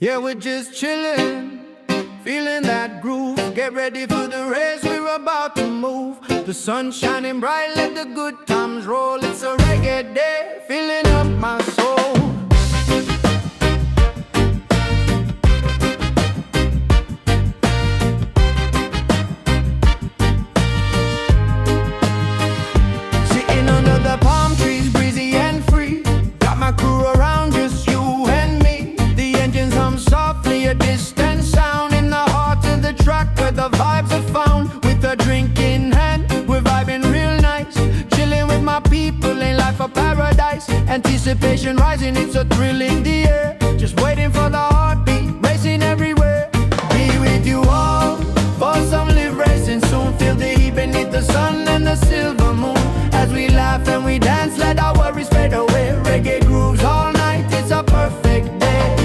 Yeah, we're just chillin', feeling that groove. Get ready for the race, we're about to move. The sun shining bright, let the good times roll. It's a reggae day, filling up my soul. Sitting under the palm trees, breezy and free. Got my crew around, just you and me. The engines hum softly, a distant sound in the heart of the track where the vibes are found. With a drink in hand, we're vibing real nice. Chilling with my people, ain't life a paradise. Anticipation rising, it's a thrill in the air. Just waiting for the heartbeat, racing everywhere. Be with you all, for some live racing soon. Feel the heat beneath the sun and the silver moon. As we laugh and we dance, let our worries fade away. Reggae grooves all night, it's a perfect day.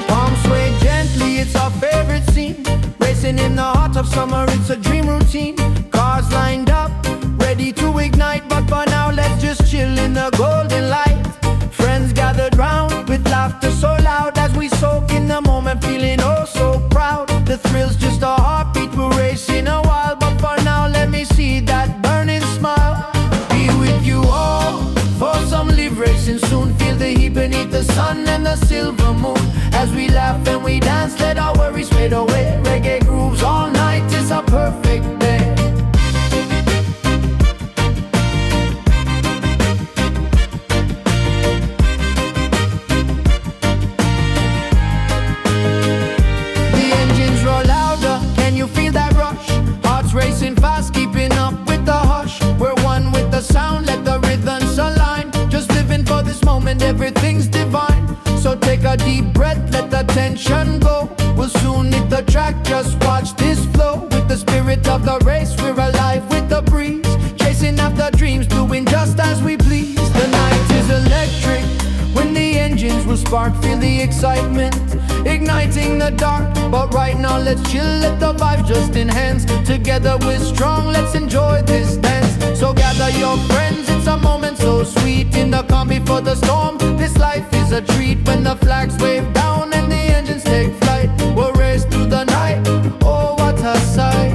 Palms sway gently, it's our favorite scene. Racing in the heart of summer, it's a dream routine. Cars lined up, ready to ignite. But for now, let's just chill in the golden light. Friends gathered round with laughter so loud as we soak in the moment, feeling oh so proud. The thrill's just a heartbeat, we're racing a while. But for now, let me see that burning smile. Be with you all, for some live racing soon. Feel the heat beneath the sun and the silver moon. As we laugh and we dance, let our worries fade away. Reggae grooves all night, it's a perfect day. Racing fast, keeping up with the hush. We're one with the sound, let the rhythms align. Just living for this moment, everything's divine. So take a deep breath, let the tension go. We'll soon hit the track, just watch this flow. With the spirit of the race, we're alive with the breeze. Chasing after dreams, doing just as we please. The night is electric, when the engines will spark. Feel the excitement, igniting the dark. But right now let's chill, let the vibe just enhance. Together we're strong, let's enjoy this dance. So gather your friends, it's a moment so sweet. In the calm before the storm, this life is a treat. When the flags wave down and the engines take flight, we'll race through the night, oh what a sight.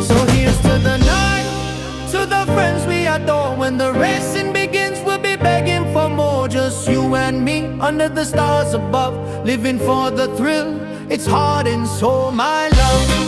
So here's to the night, to the friends we adore. When the racing begins, we'll be begging for more. Just you and me, under the stars above, living for the thrill. It's heart and soul, my love.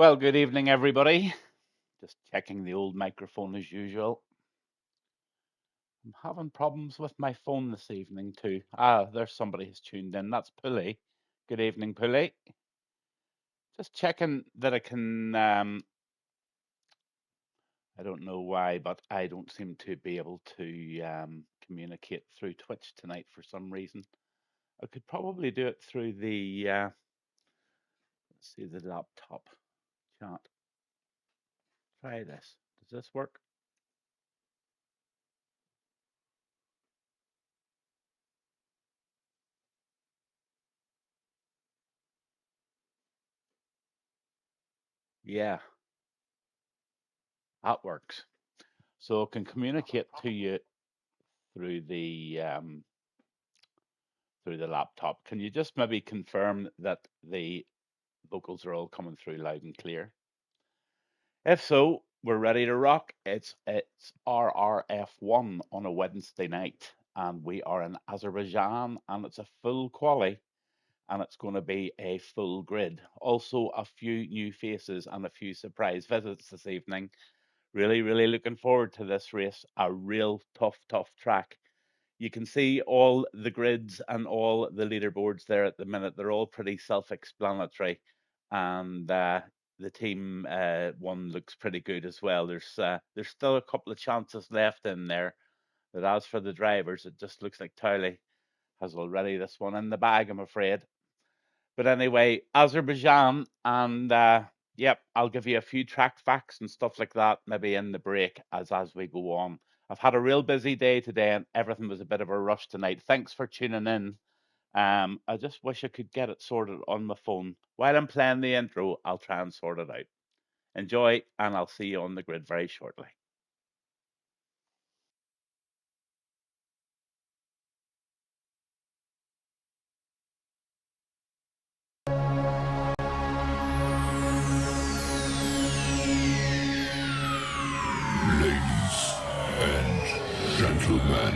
Well, good evening, everybody. Just checking the old microphone as usual. I'm having problems with my phone this evening too. There's somebody who's tuned in. That's Pulley. Good evening, Pulley. Just checking that I can. I don't know why, but I don't seem to be able to communicate through Twitch tonight for some reason. I could probably do it through the. Let's see, the laptop chat. Try this. Does this work? Yeah, that works. So I can communicate to you through the laptop. Can you just maybe confirm that the vocals are all coming through loud and clear? If so, we're ready to rock. It's RRF1 on a Wednesday night, and we are in Azerbaijan, and it's a full quali, and it's going to be a full grid. Also, a few new faces and a few surprise visits this evening. Really, really looking forward to this race. A real tough track. You can see all the grids and all the leaderboards there at the minute. They're all pretty self-explanatory, and the team one looks pretty good as well. There's still a couple of chances left in there, but as for the drivers, it just looks like Towley has already this one in the bag, I'm afraid. But anyway, Azerbaijan, and yep, I'll give you a few track facts and stuff like that maybe in the break as we go on. I've had a real busy day today, and everything was a bit of a rush tonight. Thanks for tuning in. I just wish I could get it sorted on my phone. While I'm playing the intro, I'll try and sort it out. Enjoy, and I'll see you on the grid very shortly. Ladies and gentlemen,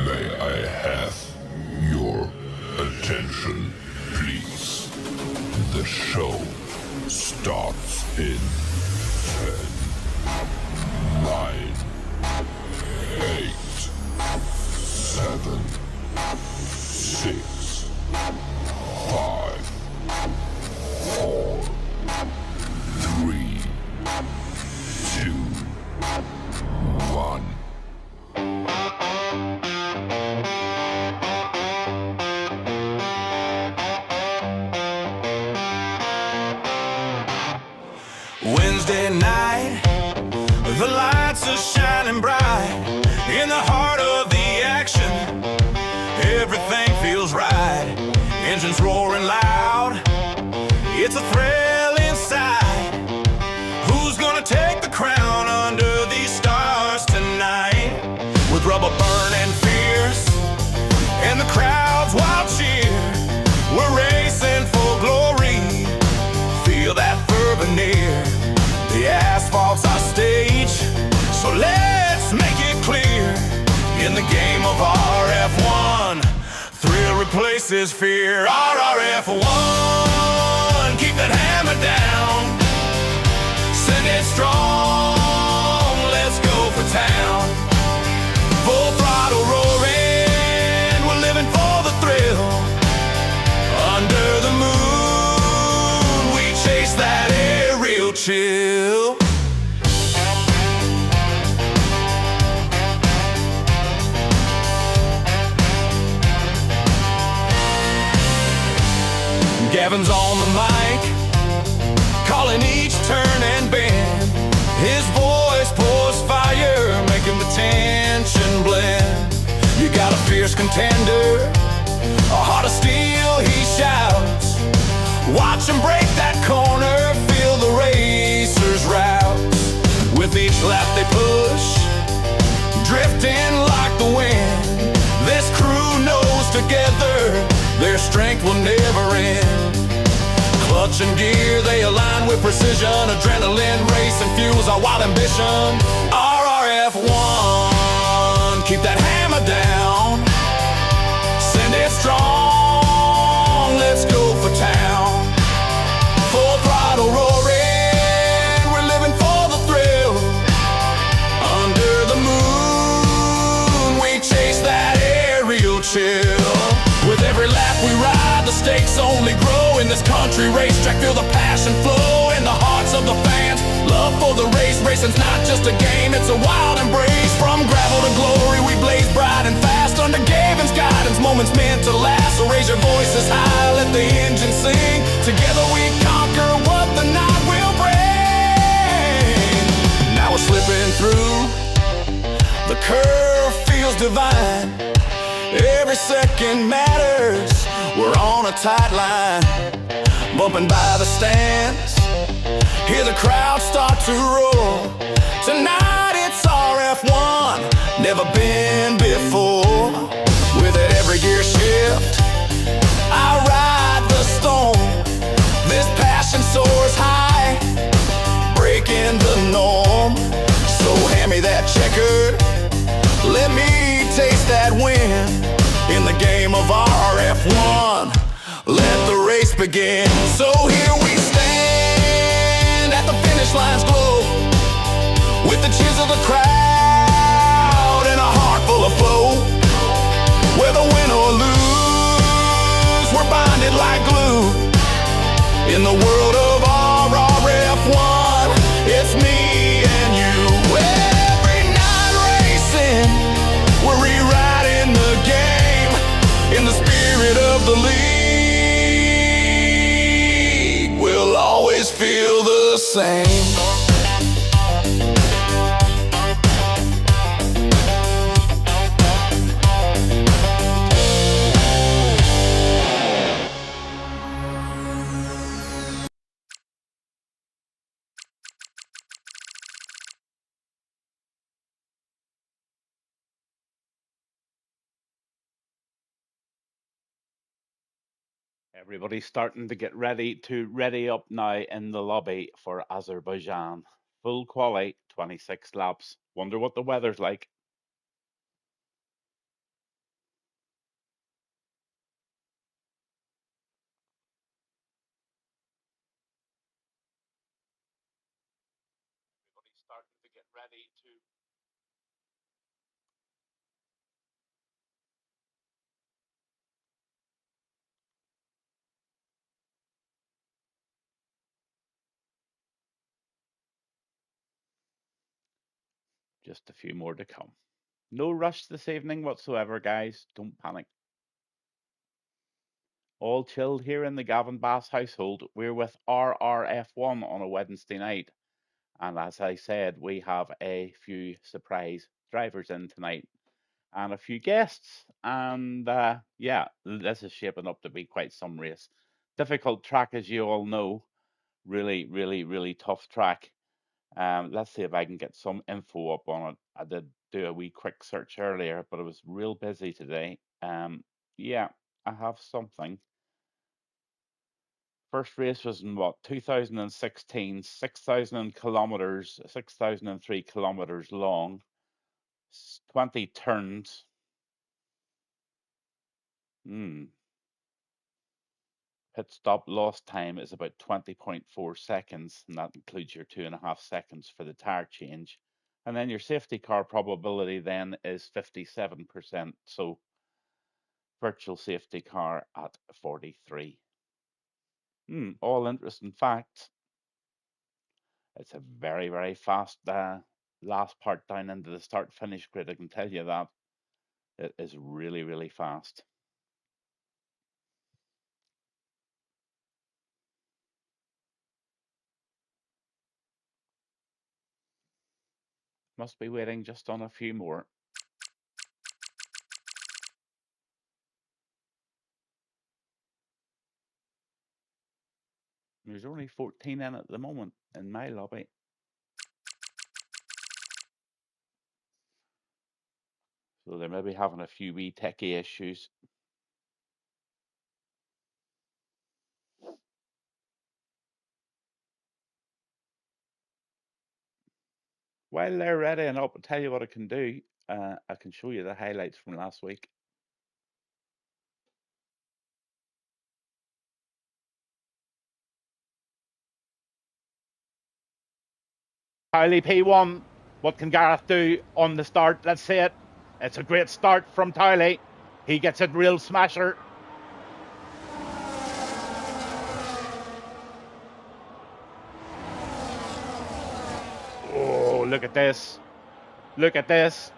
may I have your attention, please? The show starts in 10, 9, 8, 7, 6, 5, 4, 3, 2, 1. Wednesday night, the lights are shining bright. In the heart of the action, everything feels right. Engines roaring loud, it's a thrill inside. Who's gonna take the crown under these stars tonight? With rubber burning fierce and the crowd's wild cheer, we're racing for glory. Feel that fervor near. The asphalt's our stage, so let's make it clear. In the game of RRF1, thrill replaces fear. RRF1, keep that hammer down. Send it strong, let's go for town. Full throttle roaring, we're living for the thrill. Under the moon, we chase that aerial chill. Gavin's on the mic, calling each turn and bend. His voice pours fire, making the tension blend. You got a fierce contender, a heart of steel, he shouts. Watch him break that corner, feel the racers rouse. With each lap they push, drifting like the wind. This crew knows together their strength will never end. Clutch and gear, they align with precision. Adrenaline, race, and fuels our wild ambition. RRF1, keep that hammer down. Send it strong, let's go for town. Full throttle roaring. country racetrack, feel the passion flow in the hearts of the fans. Love for the race, racing's not just a game, it's a wild embrace. From gravel to glory, we blaze bright and fast under Gavin's guidance, moments meant to last. So raise your voices high, let the engine sing. Together we conquer what the night will bring. Now we're slipping through, the curve feels divine. Every second matters, we're on a tight line. Bumping by the stands, hear the crowd start to roar. Tonight it's RRF1, never been before. With it every gear shift, I ride the storm. This passion soars high, breaking the norm. So hand me that checker, let me taste that win. In the game of RRF1, let the race begin. So here we stand at the finish line's glow, with the cheers of the crowd and a heart full of flow. Whether win or lose, we're bonded like glue. In the world of RRF1, it's me and you. Every night racing, we're rewriting the game. In the spirit of the league, we'll always feel the same. Everybody's starting to get ready up now in the lobby for Azerbaijan. Full quali, 26 laps. Wonder what the weather's like. Everybody's starting to get ready to. Just a few more to come. No rush this evening whatsoever, guys. Don't panic. All chilled here in the Gavin Bass household. We're with RRF1 on a Wednesday night. And as I said, we have a few surprise drivers in tonight and a few guests. And yeah, this is shaping up to be quite some race. Difficult track, as you all know. Really, really, really tough track. Let's see if I can get some info up on it. I did do a wee quick search earlier, but it was real busy today. Yeah, I have something. First race was in what, 2016, 6,000 kilometers, 6,003 kilometers long, 20 turns. Pit stop lost time is about 20.4 seconds, and that includes your 2.5 seconds for the tire change. And then your safety car probability then is 57%. So virtual safety car at 43. All interesting facts. It's a very, very fast last part down into the start-finish grid, I can tell you that. It is really, really fast. Must be waiting just on a few more. There's only 14 in at the moment in my lobby. So they may be having a few wee techie issues. While they're ready and up, I'll tell you what I can do. I can show you the highlights from last week. Kylie P1, what can Gareth do on the start? Let's see it. It's a great start from Tylee. He gets it real smasher. look at this. Look at this.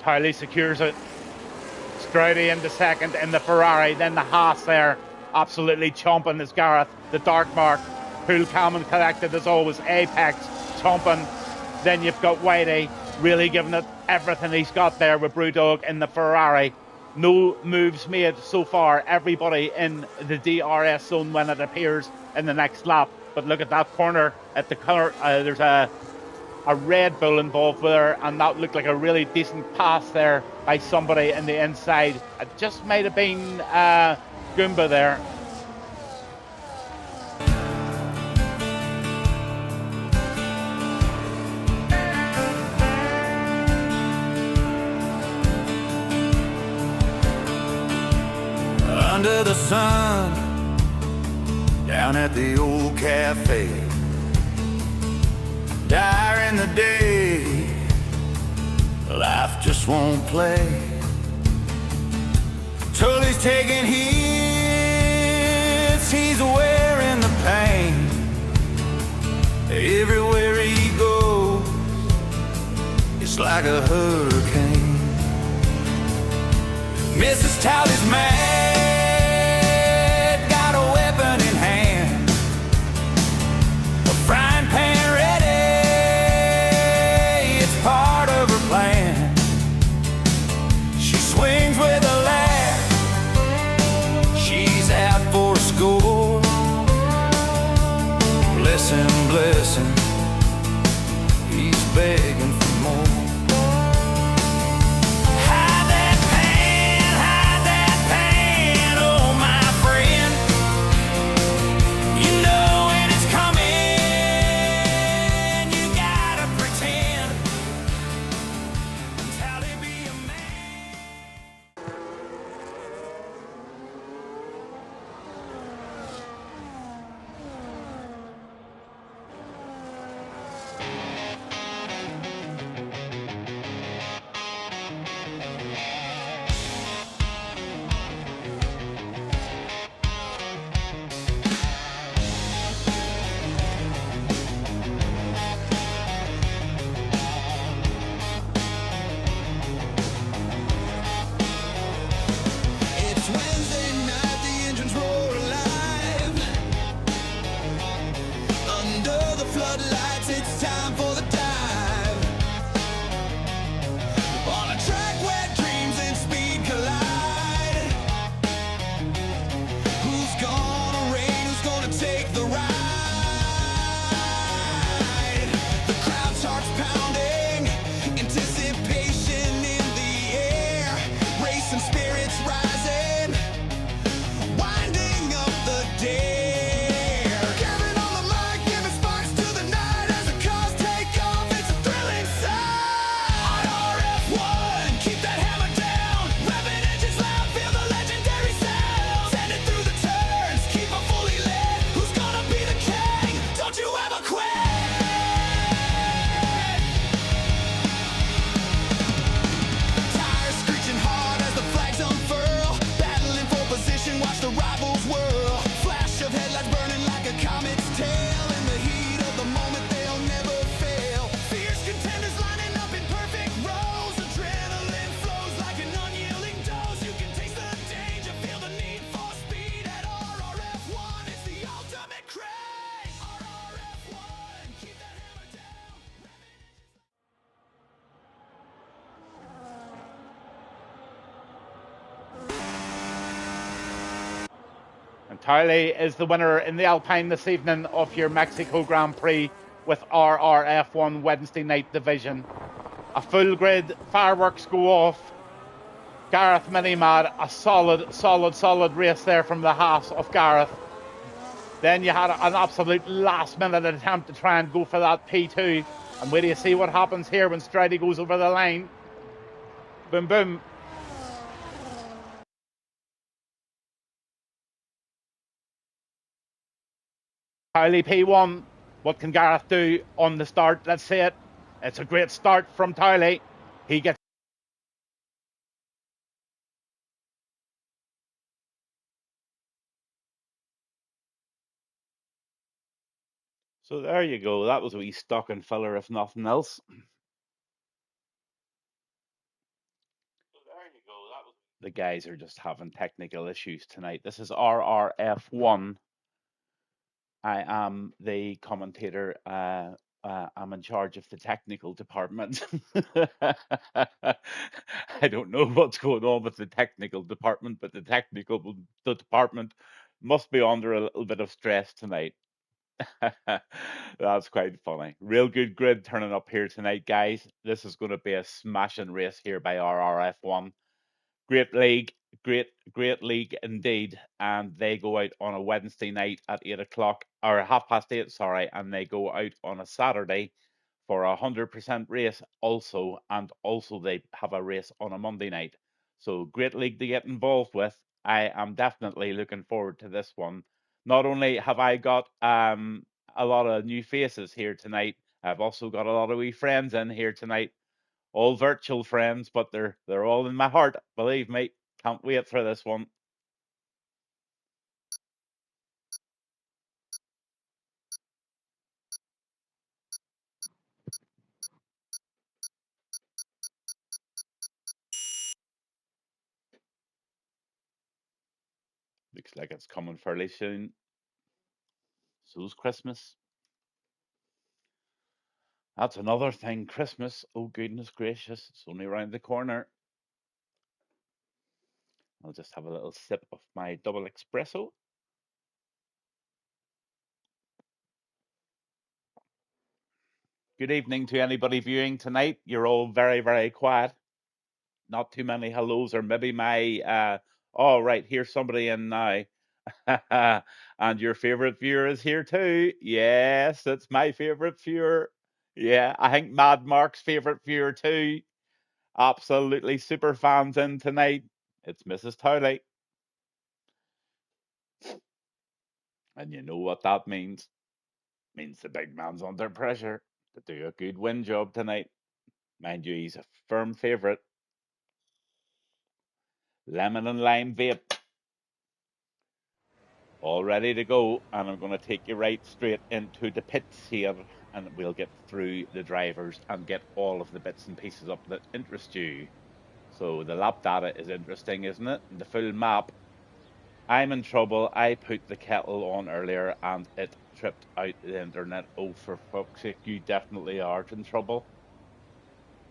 Tiley secures it. Stroudy into second in the Ferrari. Then the Haas there. Absolutely chomping is Gareth. The dark mark. Pool calm and collected as always. Apex chomping. Then you've got Whitey really giving it everything he's got there with Brewdog in the Ferrari. No moves made so far. Everybody in the DRS zone when it appears in the next lap. But look at that corner at the corner. There's a Red Bull involved there, and that looked like a really decent pass there by somebody in the inside. It just might have been Goomba there. Under the sun, down at the old cafe, dire in the day, life just won't play. Tully's taking hits, he's wearing the pain. Everywhere he goes, it's like a hurricane. Mrs. Towley's mad, got a weapon in hand, a frying pan ready, it's part of her plan. She swings with a laugh, she's out for a score. Bless him, he's begging for more. And Tiley is the winner in the Alpine this evening of your Mexico Grand Prix with RRF1 Wednesday night division. A full grid, fireworks go off. Gareth Minimad, a solid race there from the Haas of Gareth. Then you had an absolute last minute attempt to try and go for that P2. And wait till you see what happens here when Stroudy goes over the line. Boom, boom. Tiley P1, what can Gareth do on the start? Let's see it. It's a great start from Tiley. He gets So there you go. That was a wee stocking filler, if nothing else. The guys are just having technical issues tonight. This is RRF1. I am the commentator. I'm in charge of the technical department. I don't know what's going on with the technical department, but the department must be under a little bit of stress tonight. That's quite funny. Real good grid turning up here tonight, guys. This is going to be a smashing race here by RRF1. Great league, great league indeed. And they go out on a Wednesday night at 8 o'clock, or 8:30, sorry, and they go out on a Saturday for 100% race also, and also they have a race on a Monday night. So great league to get involved with. I am definitely looking forward to this one. Not only have I got a lot of new faces here tonight, I've also got a lot of wee friends in here tonight, all virtual friends, but they're all in my heart. Believe me, can't wait for this one. Looks like it's coming fairly soon. So's Christmas. That's another thing. Christmas. Oh goodness gracious, it's only around the corner. I'll just have a little sip of my double espresso. Good evening to anybody viewing tonight. You're all very, very quiet. Not too many hellos, or maybe my oh right, here's somebody in now. And your favorite viewer is here too. Yes, it's my favorite viewer. Yeah, I think Mad Mark's favorite viewer too. Absolutely super fans in tonight. It's Mrs. Towley. And you know what that means. Means the big man's under pressure to do a good win job tonight. Mind you, he's a firm favourite. Lemon and lime vape. All ready to go, and I'm going to take you right straight into the pits here, and we'll get through the drivers and get all of the bits and pieces up that interest you. So the lap data is interesting, isn't it? The full map. I'm in trouble. I put the kettle on earlier and it tripped out the internet. Oh, for fuck's sake, you definitely are in trouble.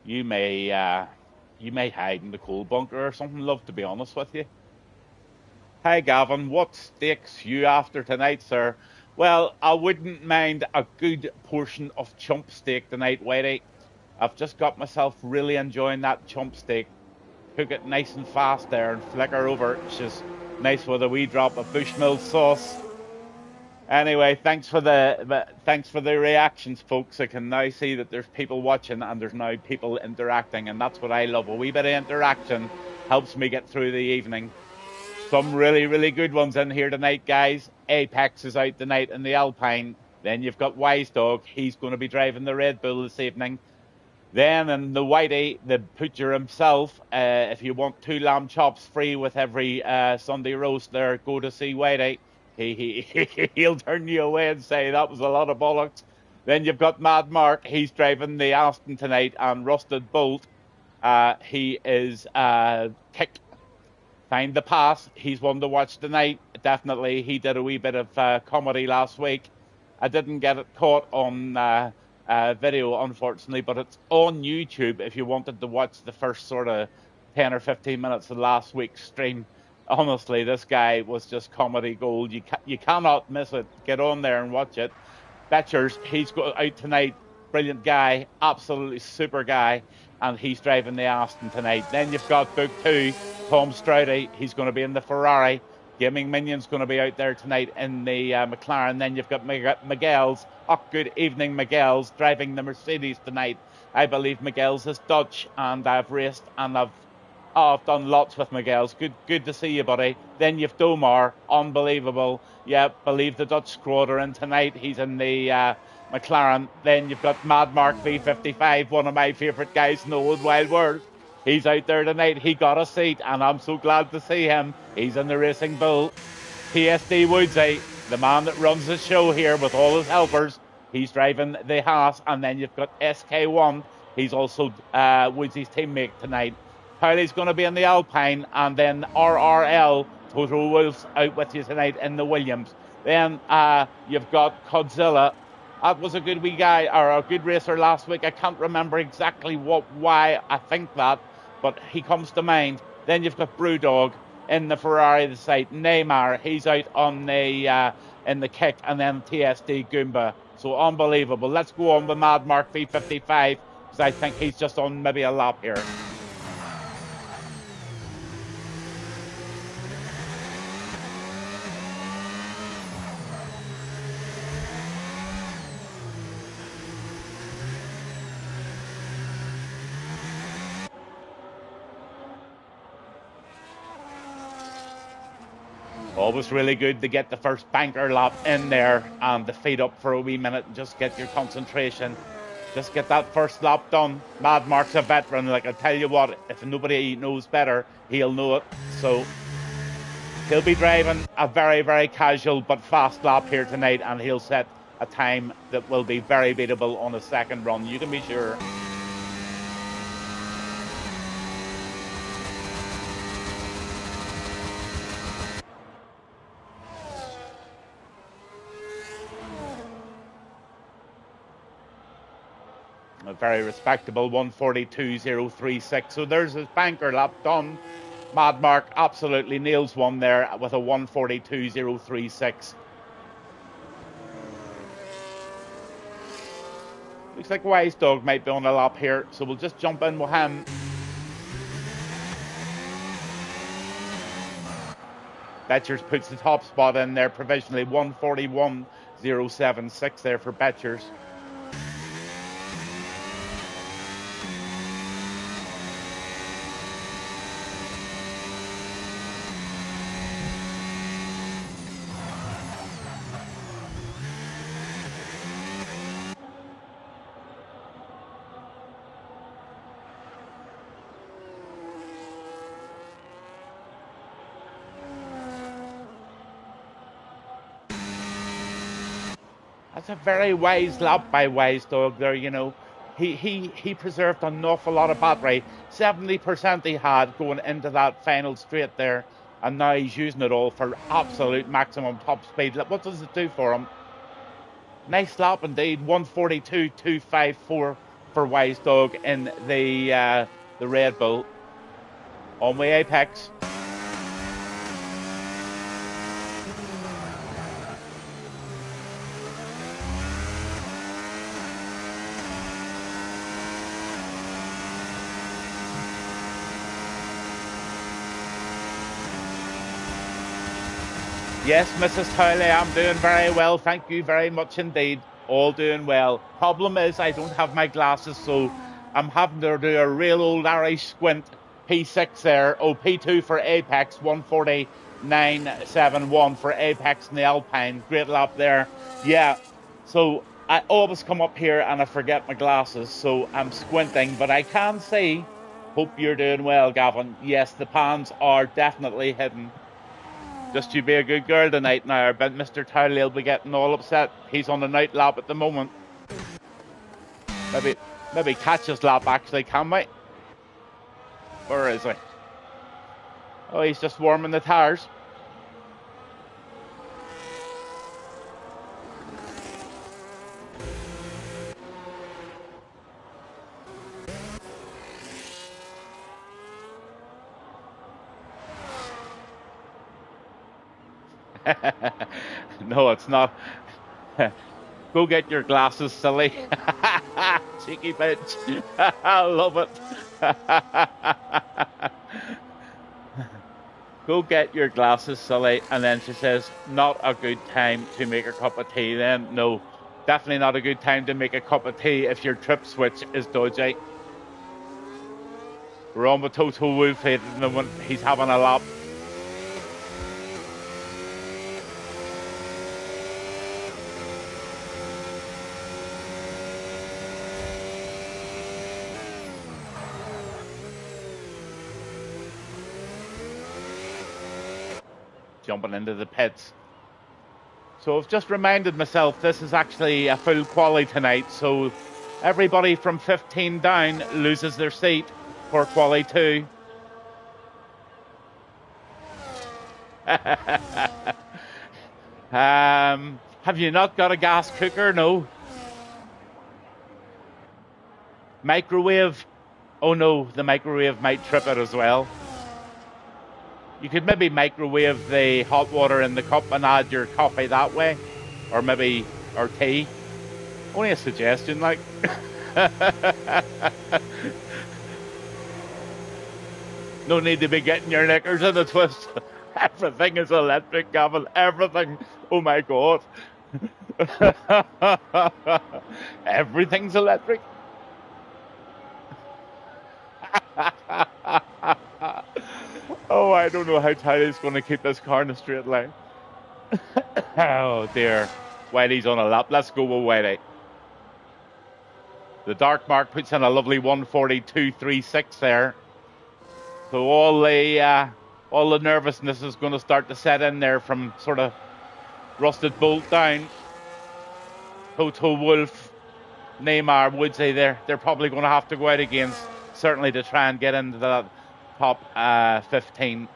You may hide in the coal bunker or something, love, to be honest with you. Hi, Gavin. What steaks you after tonight, sir? Well, I wouldn't mind a good portion of chump steak tonight, Whitey. I've just got myself really enjoying that chump steak. Cook it nice and fast there and flicker over. It's just nice with a wee drop of Bushmill sauce. Anyway, thanks for the reactions, folks. I can now see that there's people watching and there's now people interacting, and that's what I love. A wee bit of interaction helps me get through the evening. Some really, really good ones in here tonight, guys. Apex is out tonight in the Alpine. Then you've got Wise Dog. He's going to be driving the Red Bull this evening. Then in the Whitey, the Poocher himself, if you want 2 lamb chops free with every Sunday roast there, go to see Whitey. He'll turn you away and say that was a lot of bollocks. Then you've got Mad Mark. He's driving the Aston tonight, and Rusted Bolt. He is kicked. Find the Pass. He's one to watch tonight. Definitely. He did a wee bit of comedy last week. I didn't get it caught on video, unfortunately, but it's on YouTube if you wanted to watch the first sort of 10 or 15 minutes of last week's stream. Honestly, this guy was just comedy gold. You cannot miss it. Get on there and watch it. Betchers, he's got out tonight. Brilliant guy. Absolutely super guy. And he's driving the Aston tonight. Then you've got Book 2. Tom Stroudy, he's going to be in the Ferrari. Gaming Minion's going to be out there tonight in the McLaren. Then you've got Miguel's. Oh, good evening, Miguel's driving the Mercedes tonight. I believe Miguel's is Dutch, and I've raced and I've done lots with Miguel's. Good to see you, buddy. Then you've Domar, unbelievable. Yeah, believe the Dutch squad are in tonight. He's in the McLaren. Then you've got Mad Mark V55, one of my favourite guys in the old wild world. He's out there tonight. He got a seat, and I'm so glad to see him. He's in the Racing Bull. PSD Woodsy, the man that runs the show here with all his helpers. He's driving the Haas, and then you've got SK1. He's also Woodsy's teammate tonight. Howley's going to be in the Alpine, and then RRL, Total Wolves, out with you tonight in the Williams. Then you've got Godzilla. That was a good wee guy, or a good racer last week. I can't remember exactly why I think that, but he comes to mind. Then you've got Brewdog in the Ferrari the site. Neymar, he's out on the in the kick, and then TSD Goomba. So unbelievable. Let's go on with Mad Mark V55, because I think he's just on maybe a lap here. Always really good to get the first banker lap in there and the feet up for a wee minute and just get your concentration. Just get that first lap done. Mad Mark's a veteran. Like, I tell you what, if nobody knows better, he'll know it. So he'll be driving a very, very casual but fast lap here tonight, and he'll set a time that will be very beatable on a second run. You can be sure. A very respectable 1:42.036. So there's his banker lap done. Mad Mark absolutely nails one there with a 1:42.036. Looks like Wise Dog might be on a lap here, so we'll just jump in with him. Betchers puts the top spot in there provisionally, 1:41.076 there for Betchers. That's a very wise lap by Wise Dog there, you know. He preserved an awful lot of battery. 70% he had going into that final straight there, and now he's using it all for absolute maximum top speed. What does it do for him? Nice lap indeed. 1:42.254 for Wise Dog in the Red Bull. On way Apex. Yes, Mrs. Howley, I'm doing very well. Thank you very much indeed. All doing well. Problem is, I don't have my glasses, so I'm having to do a real old Irish squint. P6 there. Oh, P2 for Apex. 1:49.71 for Apex in the Alpine. Great lap there. Yeah, so I always come up here and I forget my glasses, so I'm squinting, but I can see. Hope you're doing well, Gavin. Yes, the pans are definitely hidden. Just you be a good girl tonight now, but Mr. Towley will be getting all upset. He's on a night lap at the moment. Maybe catch his lap actually, can we? Where is he? Oh, he's just warming the tires. No, it's not. Go get your glasses, silly. Cheeky bitch. I love it. Go get your glasses, silly. And then she says, not a good time to make a cup of tea then. No, definitely not a good time to make a cup of tea if your trip switch is dodgy. We're on with Total Wolf at the moment. He's having a lap. Jumping into the pits. So I've just reminded myself this is actually a full quali tonight. So everybody from 15 down loses their seat for quali 2. Have you not got a gas cooker? No. Microwave? Oh no, the microwave might trip it as well. You could maybe microwave the hot water in the cup and add your coffee that way. Or maybe, or tea. Only a suggestion, like. No need to be getting your knickers in a twist. Everything is electric, Gavin. Everything. Oh my God. Everything's electric. Oh, I don't know how Tyler's going to keep this car in a straight line. Oh dear. Whitey's on a lap. Let's go with Whitey. The dark mark puts in a lovely 142.36 there. So all the nervousness is going to start to set in there from sort of Rusted Bolt down. Toto Wolf, Neymar, Woodsy, they're probably going to have to go out again, certainly to try and get into the top 15.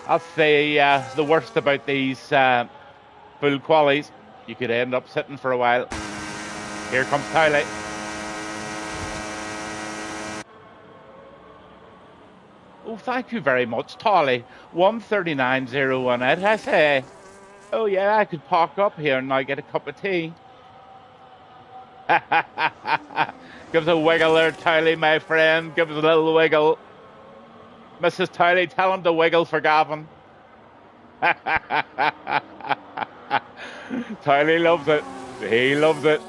That's the worst about these full qualies. You could end up sitting for a while. Here comes Tyler. Oh, thank you very much, Tolly. 139.018. I say, oh yeah, I could park up here and now get a cup of tea. Give us a wiggle there, Tolly, my friend. Give us a little wiggle. Mrs. Tolly, tell him to wiggle for Gavin. Tolly loves it. He loves it.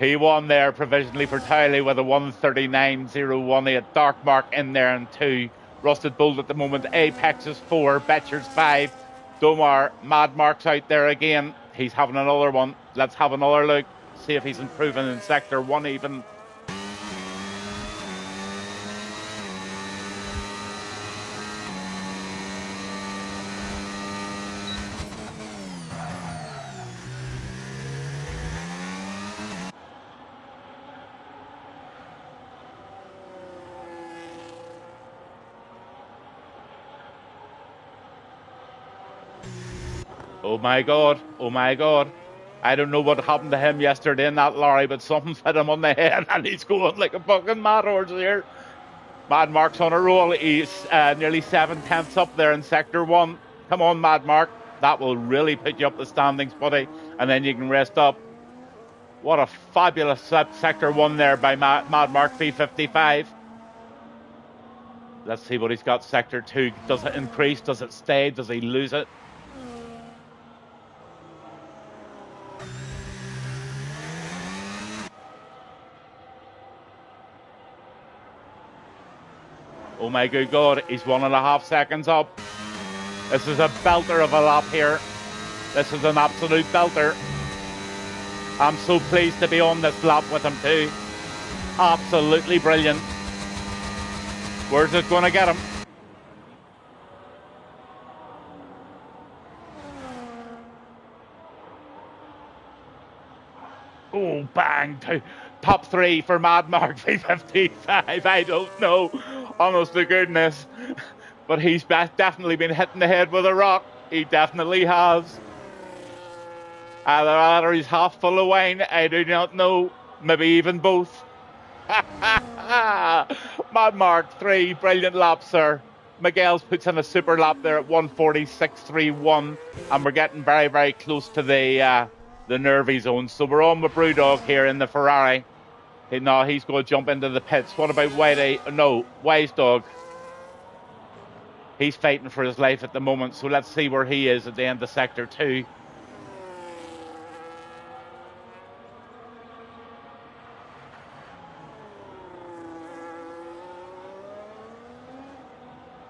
P1 there provisionally for Tolly with a 139.018. Dark mark in there and 2. Rusted Bull at the moment. Apex is 4. Betcher's 5. Domar, Mad Mark's out there again. He's having another one. Let's have another look. See if he's improving in Sector 1 even. Oh my God, oh my God. I don't know what happened to him yesterday in that lorry, but something's hit him on the head and he's going like a fucking mad horse here. Mad Mark's on a roll. He's nearly 7/10 up there in Sector 1. Come on, Mad Mark. That will really put you up the standings, buddy. And then you can rest up. What a fabulous Sector 1 there by Mad Mark V55. Let's see what he's got Sector 2. Does it increase? Does it stay? Does he lose it? Oh my good God, he's 1.5 seconds up. This is a belter of a lap here. This is an absolute belter. I'm so pleased to be on this lap with him too. Absolutely brilliant. Where's it going to get him? Oh, bang. Top 3 for Mad Mark V55. I don't know. Honest to goodness. But he's definitely been hitting the head with a rock. He definitely has. Either he's half full of wine. I do not know. Maybe even both. Mad Mark 3. Brilliant lap, sir. Miguel's puts in a super lap there at 146.31. And we're getting very, very close to the nervy zone. So we're on with Brewdog here in the Ferrari. Now he's going to jump into the pits. What about Whitey? No, Wise Dog. He's fighting for his life at the moment. So let's see where he is at the end of Sector 2.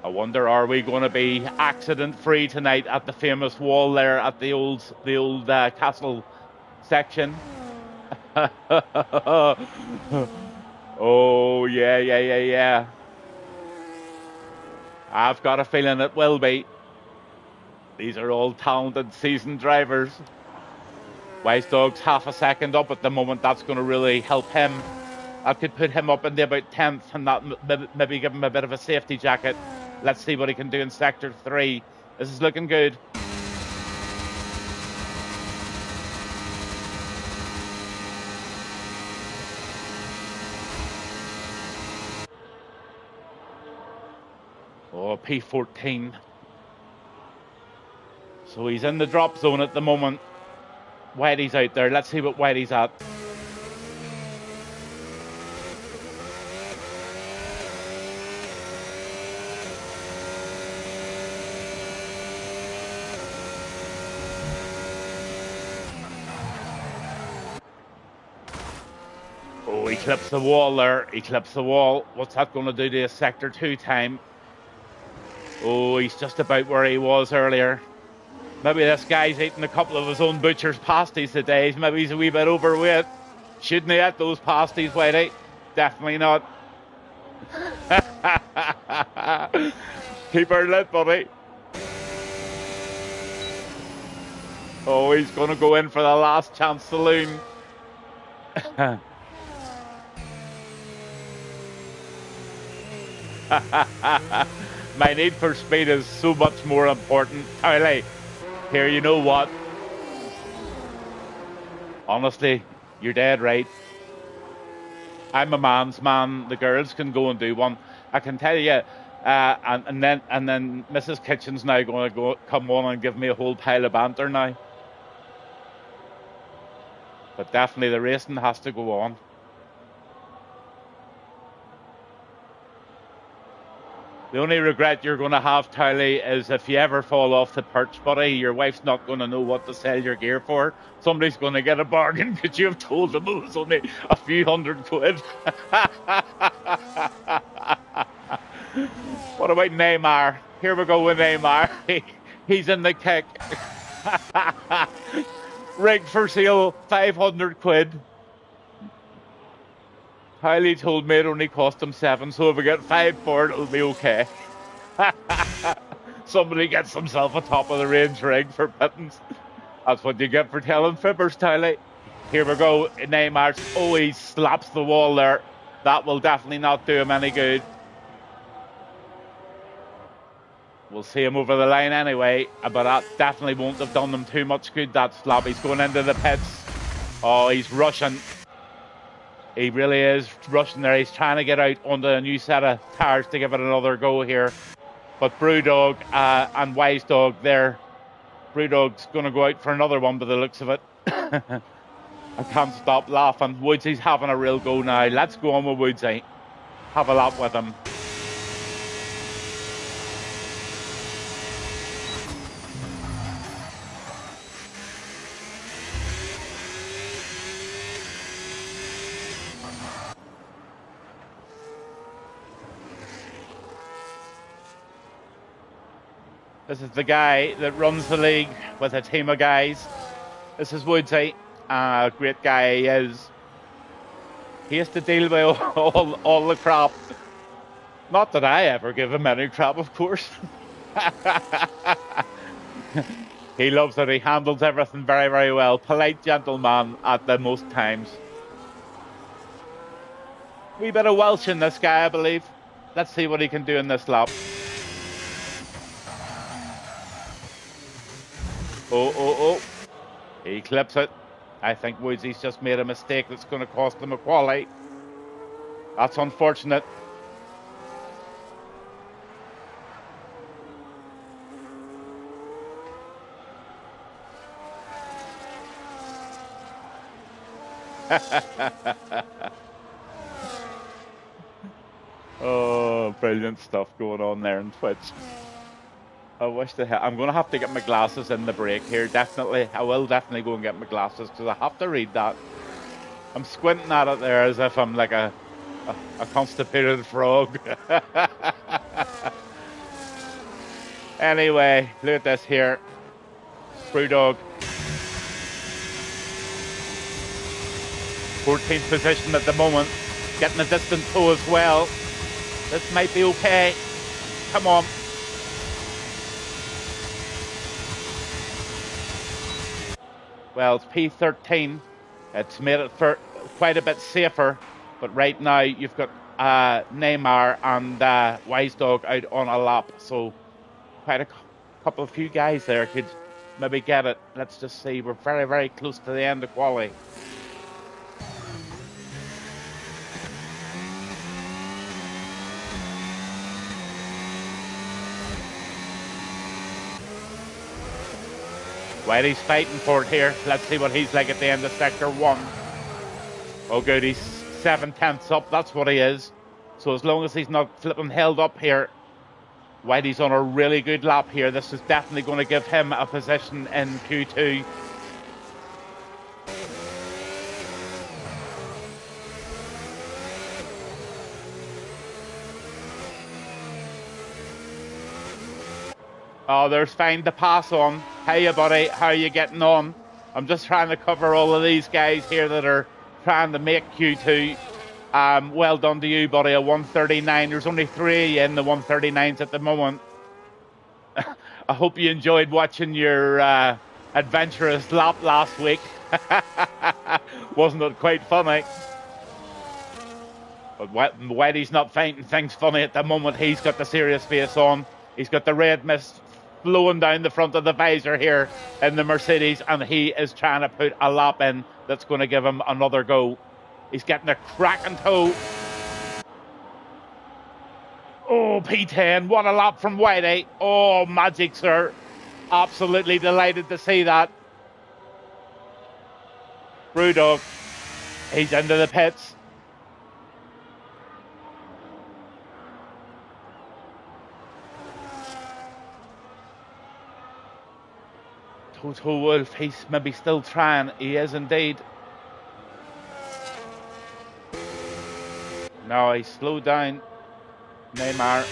I wonder, are we going to be accident-free tonight at the famous wall there at the old castle section? Oh, yeah. I've got a feeling it will be. These are all talented, seasoned drivers. Wise Dog's half a second up at the moment. That's going to really help him. That could put him up in the about 10th and that maybe give him a bit of a safety jacket. Let's see what he can do in Sector 3. This is looking good. Oh, P14. So he's in the drop zone at the moment. Whitey's out there. Let's see what Whitey's at. Oh, he clips the wall there. He clips the wall. What's that going to do to his Sector 2 time? Oh, he's just about where he was earlier. Maybe this guy's eating a couple of his own butcher's pasties today. Maybe he's a wee bit overweight. Shouldn't he eat those pasties, Whitey? Definitely not. Keep her lit, buddy. Oh, he's going to go in for the last chance saloon. My need for speed is so much more important. Totally. Here, you know what? Honestly, you're dead right. I'm a man's man. The girls can go and do one. I can tell you. And then Mrs. Kitchen's now going to come on and give me a whole pile of banter now. But definitely the racing has to go on. The only regret you're going to have, Towley, is if you ever fall off the perch, buddy, your wife's not going to know what to sell your gear for. Somebody's going to get a bargain because you've told them it was only a few £100. What about Neymar? Here we go with Neymar. He's in the kick. Rigged for sale, £500. Towley told me it only cost him 7, so if we get 5 for it, it'll be okay. Somebody gets himself a top of the range rig for pittance. That's what you get for telling fibbers, Towley. Here we go, Neymar. Oh, he slaps the wall there. That will definitely not do him any good. We'll see him over the line anyway, but that definitely won't have done them too much good, that slap. He's going into the pits. Oh, he's rushing. He really is rushing there. He's trying to get out onto a new set of tires to give it another go here. But Brewdog and Wise Dog there. Brewdog's going to go out for another one by the looks of it. I can't stop laughing. Woodsy's having a real go now. Let's go on with Woodsy. Have a lap with him. This is the guy that runs the league with a team of guys. This is Woodsy. Great guy he is. He has to deal with all the crap. Not that I ever give him any crap, of course. He loves it. He handles everything very, very well. Polite gentleman at the most times. Wee bit of Welsh in this guy, I believe. Let's see what he can do in this lap. Oh. He clips it. I think Woodsy's just made a mistake that's going to cost him a quali. That's unfortunate. Oh, brilliant stuff going on there in Twitch. I wish they had. I'm going to have to get my glasses in the break here, definitely. I will definitely go and get my glasses because I have to read that. I'm squinting at it there as if I'm like a constipated frog. Anyway, look at this here. Brewdog. 14th position at the moment. Getting a distant toe as well. This might be okay. Come on. Well, it's P13. It's made it for quite a bit safer. But right now, you've got Neymar and Wise Dog out on a lap. So quite a few guys there could maybe get it. Let's just see. We're very, very close to the end of quali. Whitey's fighting for it here. Let's see what he's like at the end of sector 1. Oh good, he's 7/10 up. That's what he is. So as long as he's not flipping held up here, Whitey's on a really good lap here. This is definitely going to give him a position in Q2. Oh, there's Fine to pass on. Hiya, buddy. How are you getting on? I'm just trying to cover all of these guys here that are trying to make Q2. Well done to you, buddy. A 139. There's only 3 in the 139s at the moment. I hope you enjoyed watching your adventurous lap last week. Wasn't it quite funny? But Whitey's not finding things funny at the moment. He's got the serious face on. He's got the red mist flowing down the front of the visor here in the Mercedes, and he is trying to put a lap in that's going to give him another go. He's getting a cracking toe. Oh, P10, what a lap from Whitey. Oh, magic, sir. Absolutely delighted to see that. Brewdog, he's into the pits. Toto Wolf, he's maybe still trying. He is indeed. No, he's slowed down. Neymar.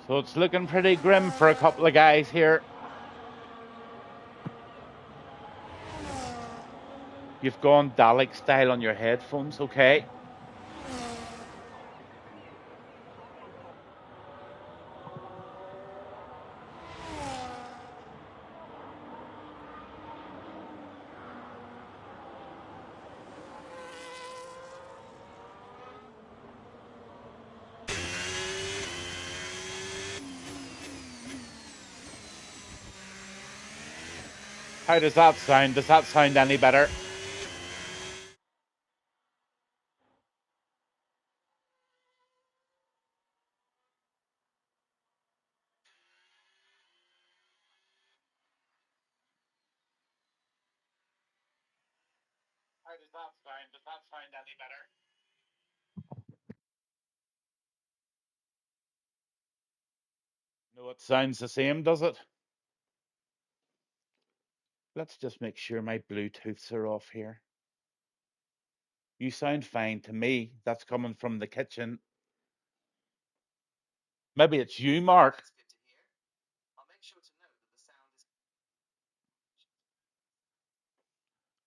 So it's looking pretty grim for a couple of guys here. You've gone Dalek style on your headphones, okay? How does that sound? Does that sound any better? How does that sound? Does that sound any better? No, it sounds the same, does it? Let's just make sure my Bluetooths are off here. You sound fine to me. That's coming from the kitchen. Maybe it's you, Mark. That's good to hear. I'll make sure to note that the sound is.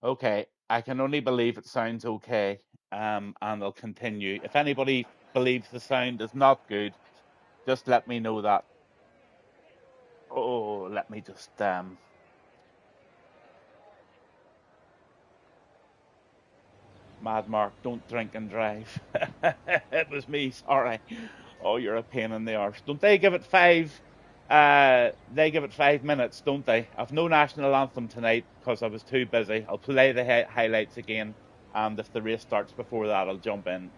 Okay, I can only believe it sounds okay, and I'll continue. If anybody believes the sound is not good, just let me know that. Oh, let me just Mad Mark, don't drink and drive. It was me, sorry. Oh, you're a pain in the arse. Don't they give it 5? They give it 5 minutes, don't they? I've no national anthem tonight because I was too busy. I'll play the highlights again, and if the race starts before that, I'll jump in.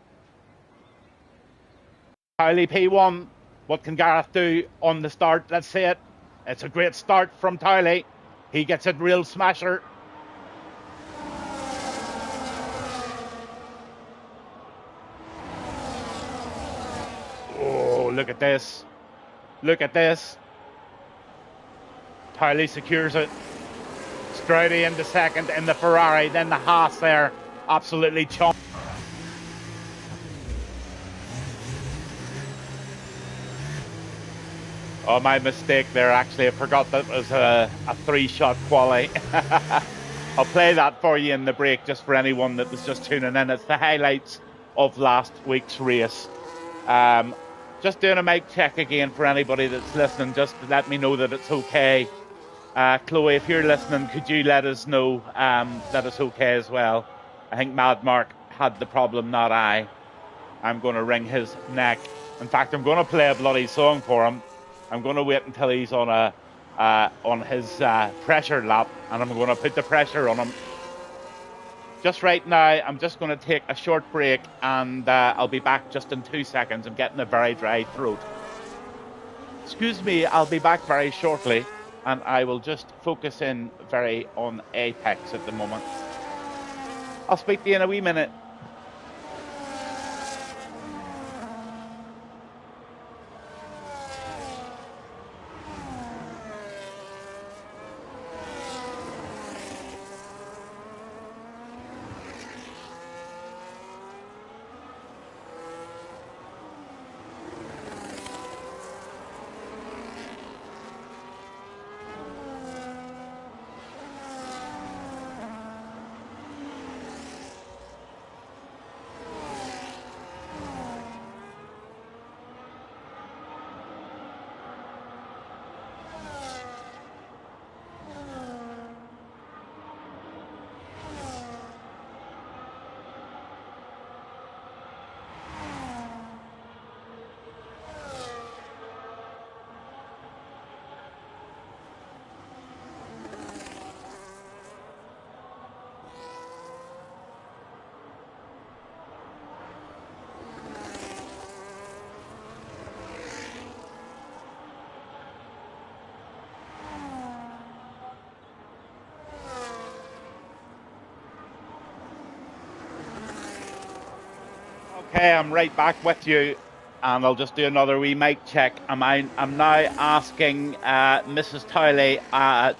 Towley P1, what can Gareth do on the start? Let's see it. It's a great start from Towley. He gets it real smasher. Oh, look at this. Look at this. Towley secures it. Strowdy into second in the Ferrari, then the Haas there, absolutely chomped. Oh, my mistake there, actually. I forgot that was a three-shot quali. I'll play that for you in the break, just for anyone that was just tuning in. It's the highlights of last week's race. Just doing a mic check again for anybody that's listening, just to let me know that it's okay. Chloe, if you're listening, could you let us know that it's okay as well? I think Mad Mark had the problem, not I. I'm going to wring his neck. In fact, I'm going to play a bloody song for him. I'm going to wait until he's on his pressure lap, and I'm going to put the pressure on him. Just right now, I'm just going to take a short break, and I'll be back just in 2 seconds. I'm getting a very dry throat. Excuse me, I'll be back very shortly, and I will just focus in very on Apex at the moment. I'll speak to you in a wee minute. Okay, I'm right back with you, and I'll just do another wee mic check. I'm now asking Mrs. Towley,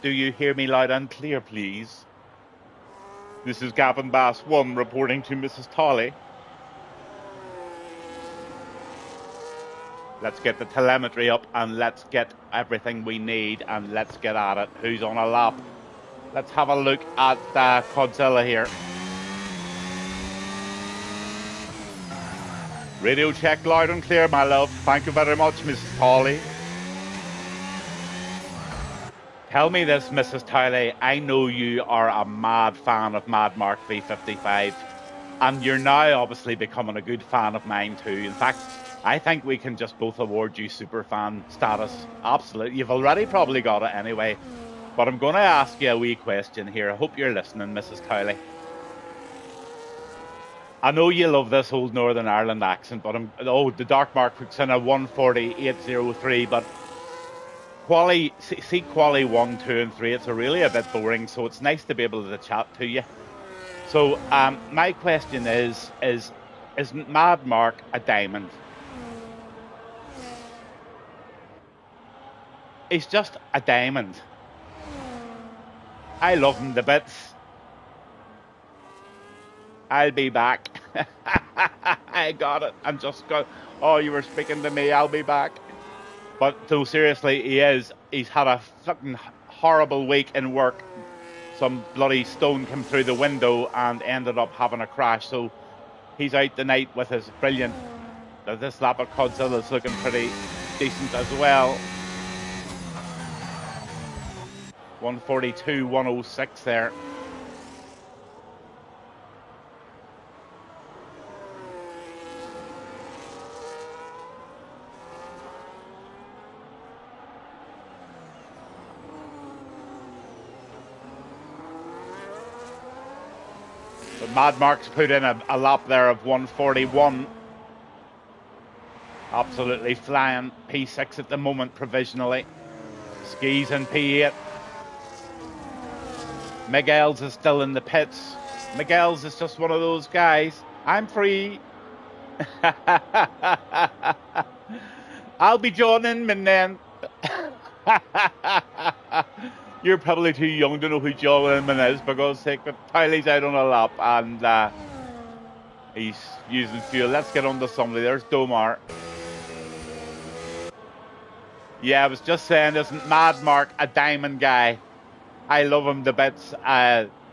do you hear me loud and clear, please? This is Gavin Bass 1 reporting to Mrs. Towley. Let's get the telemetry up, and let's get everything we need, and let's get at it. Who's on a lap? Let's have a look at Godzilla here. Radio check loud and clear, my love. Thank you very much, Mrs. Towley. Tell me this, Mrs. Towley. I know you are a mad fan of Mad Mark V55, and you're now obviously becoming a good fan of mine too. In fact, I think we can just both award you superfan status. Absolutely. You've already probably got it anyway. But I'm going to ask you a wee question here. I hope you're listening, Mrs. Towley. I know you love this old Northern Ireland accent, but the Dark Mark puts in a 1:40.803, but quali 1, 2 and 3, it's really a bit boring, so it's nice to be able to chat to you. So my question is Mad Mark a diamond? He's just a diamond. I love him to bits. I'll be back. I got it. I'm just going, oh, you were speaking to me, I'll be back. But so seriously, he's had a fucking horrible week in work. Some bloody stone came through the window and ended up having a crash. So he's out tonight with his brilliant, this lap of Godzilla is looking pretty decent as well. 1:42, 1:06 there. But Mad Mark's put in a lap there of 1:41. Absolutely flying. P6 at the moment provisionally. Skis in P8. Miguel's is still in the pits. Miguel's is just one of those guys. I'm free. I'll be joining, and then You're probably too young to know who John Inman is, for God's sake, but Tyler's out on a lap and he's using fuel. Let's get on to somebody. There's Domar. Yeah, I was just saying, isn't Mad Mark a diamond guy? I love him to bits.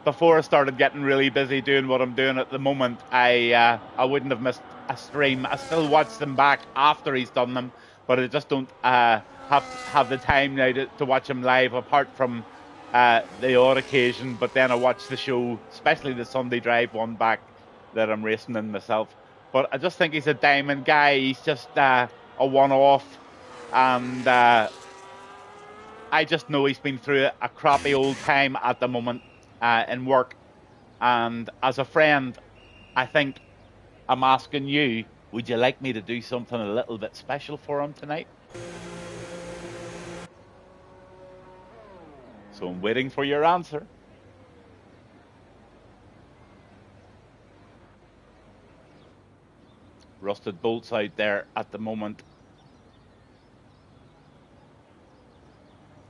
Before I started getting really busy doing what I'm doing at the moment, I wouldn't have missed a stream. I still watch them back after he's done them, but I just don't have the time now to watch him live, apart from the odd occasion. But then I watch the show, especially the Sunday Drive one back that I'm racing in myself. But I just think he's a diamond guy. He's just a one-off, and I just know he's been through a crappy old time at the moment in work. And as a friend, I think I'm asking you, would you like me to do something a little bit special for him tonight? So I'm waiting for your answer. Rusted Bolts out there at the moment.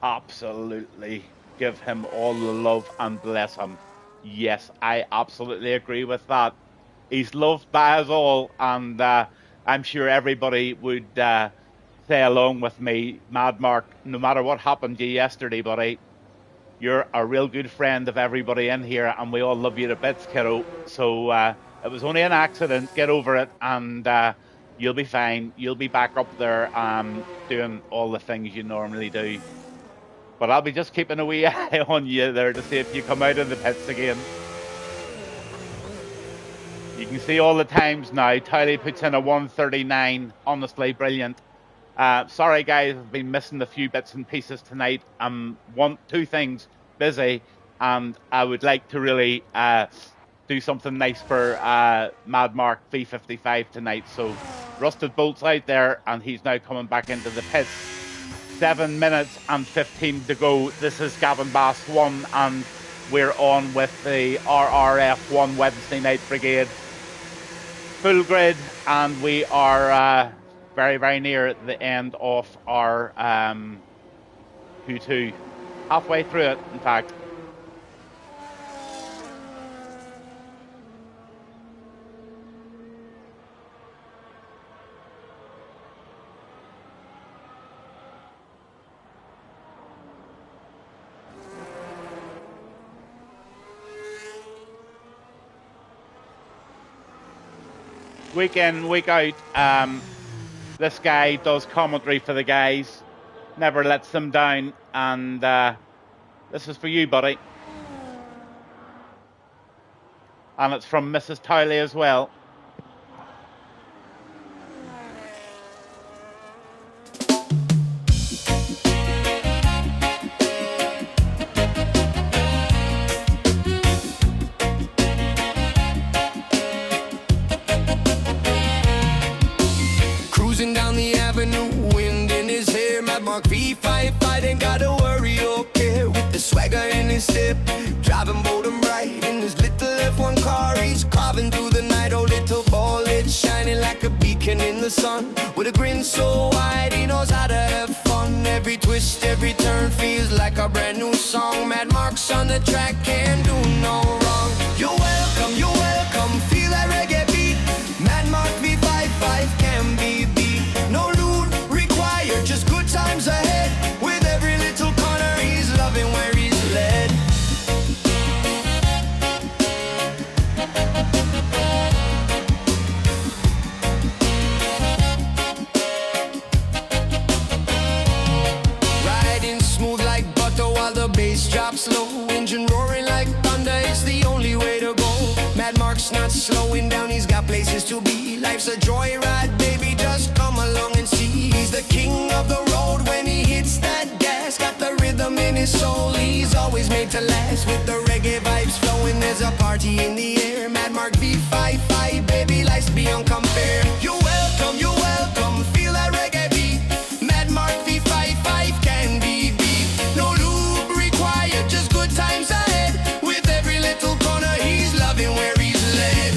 Absolutely give him all the love and bless him. Yes, I absolutely agree with that. He's loved by us all, and I'm sure everybody would say along with me, Mad Mark, no matter what happened to you yesterday, buddy, you're a real good friend of everybody in here, and we all love you to bits, kiddo. So it was only an accident. Get over it, and you'll be fine. You'll be back up there doing all the things you normally do. But I'll be just keeping a wee eye on you there to see if you come out of the pits again. You can see all the times now. Tylee puts in a 1:39. Honestly, brilliant. Sorry, guys, I've been missing a few bits and pieces tonight. Want two things, busy, and I would like to really do something nice for Mad Mark V55 tonight. So, Rusted Bolt's out there, and he's now coming back into the pits. 7 minutes and 15 to go. This is Gavin Bass 1, and we're on with the RRF1 Wednesday Night Brigade. Full grid, and we are very, very near the end of our Q2. Halfway through it, in fact. Week in, week out, this guy does commentary for the guys, never lets them down, and this is for you, buddy. And it's from Mrs. Tylee as well. Down the avenue, wind in his hair. Mad Mark V55 ain't gotta worry or care. With the swagger in his step, driving bold and bright in his little F1 car. He's carving through the night. Oh, little ball, it's shining like a beacon in the sun. With a grin so wide, he knows how to have fun. Every twist, every turn feels like a brand new song. Mad Mark's on the track, can't do no wrong. You're welcome, feel that reggae beat. Mad Mark V55 can be beat. No loot required, just good times ahead. With every little corner, he's loving where he's led. Riding smooth like butter while the bass drops low. Engine roaring like thunder, it's the only way to go. Mad Mark's not slowing down, he's got places to be. Life's a joyride, baby, just come along and see. He's the king of the road when he hits that gas. Got the rhythm in his soul, he's always made to last. With the reggae vibes flowing, there's a party in the air. Mad Mark V55, baby, life's beyond compare. You're welcome, feel that reggae beat. Mad Mark V55 can be beat. No lube required, just good times ahead. With every little corner, he's loving where he's led.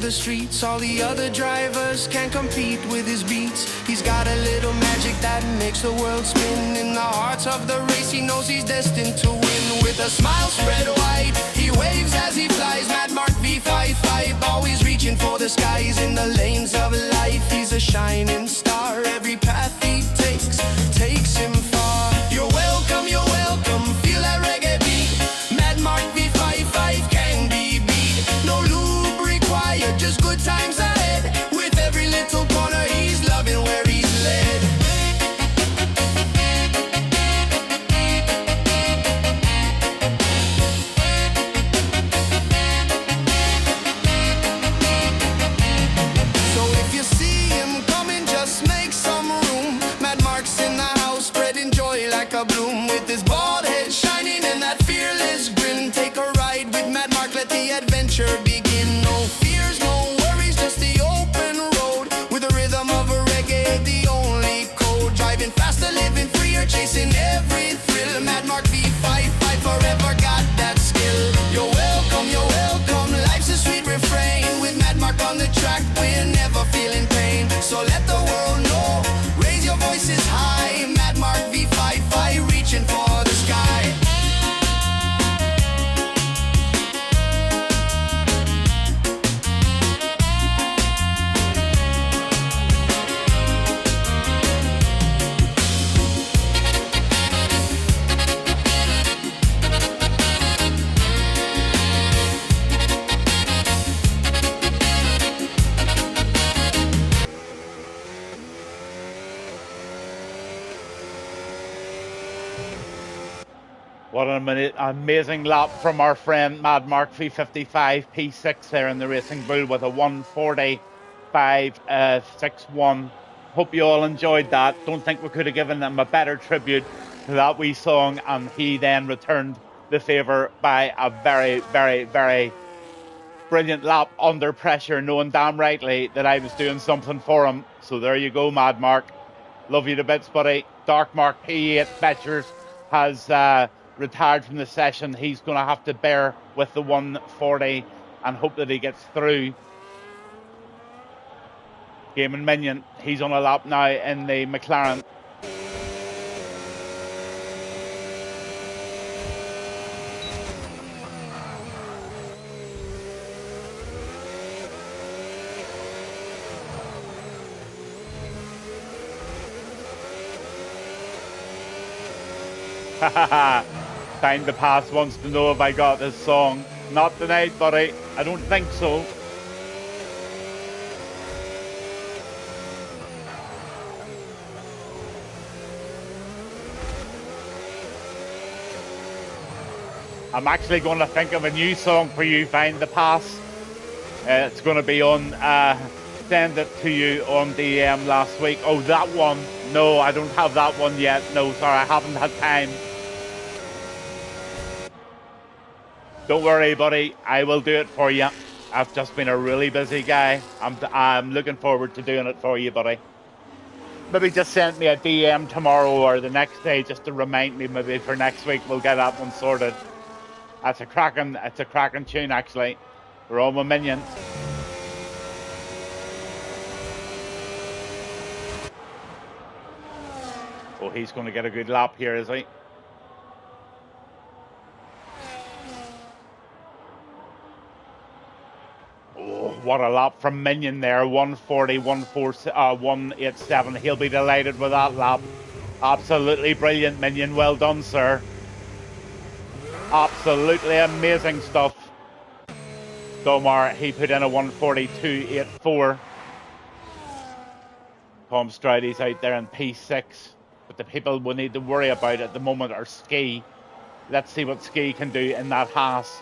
the streets. All the other drivers can't compete with his beats. He's got a little magic that makes the world spin. In the heart of the race, he knows he's destined to win. With a smile spread wide, he waves as he flies. Mad Mark V55, always reaching for the skies. In the lanes of life, he's a shining star. Every path he takes him far. You're welcome, feel that reggae beat. Mad Mark V55 can be beat. No lube required, just good times ahead. With every little corner, he's loving where he's led. So if you see him coming, just make some room. Mad Mark's in the house, spreading joy like a bloom. With his bald head shining and that fearless grin. Take a ride with Mad Mark, let the adventure begin. No fears, no worries, just the open road. With the rhythm of a reggae, the only code. Driving faster, living freer, chasing every thrill. Mad Mark V55 forever got that skill. You're welcome, life's a sweet refrain. With Mad Mark on the track, we're never feeling pain. So let the world know, raise your voices high. Mad Mark V55 reaching for the sky. What an amazing lap from our friend Mad Mark V55 P6 there in the Racing Bull with a 1:45.61. Hope you all enjoyed that. Don't think we could have given him a better tribute to that wee song, and he then returned the favour by a very, very, very brilliant lap under pressure, knowing damn rightly that I was doing something for him. So there you go, Mad Mark. Love you to bits, buddy. Dark Mark P8 Betchers has retired from the session. He's going to have to bear with the 140 and hope that he gets through. Gaming Minion, he's on a lap now in the McLaren. Time to Pass wants to know if I got this song. Not tonight, buddy. I don't think so. I'm actually going to think of a new song for you, Find the Pass. It's going to be on Send It To You on DM last week. Oh, that one. No, I don't have that one yet. No, sorry, I haven't had time. Don't worry, buddy. I will do it for you. I've just been a really busy guy. I'm looking forward to doing it for you, buddy. Maybe just send me a DM tomorrow or the next day just to remind me. Maybe for next week we'll get that one sorted. It's a cracking tune, actually. We're all my minions. Oh, he's going to get a good lap here, is he? Oh, what a lap from Minion there. 140, 187. He'll be delighted with that lap. Absolutely brilliant, Minion. Well done, sir. Absolutely amazing stuff. Domar, he put in a 142.84. Tom Stridey's out there in P6. But the people we need to worry about at the moment are Ski. Let's see what Ski can do in that Haas.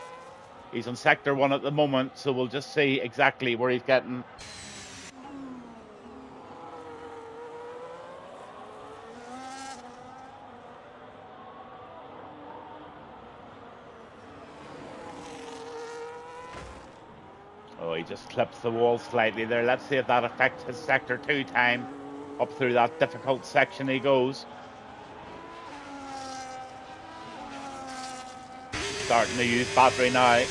He's on Sector 1 at the moment, so we'll just see exactly where he's getting. Oh, he just clips the wall slightly there. Let's see if that affects his Sector 2 time. Up through that difficult section he goes. Starting to use battery now.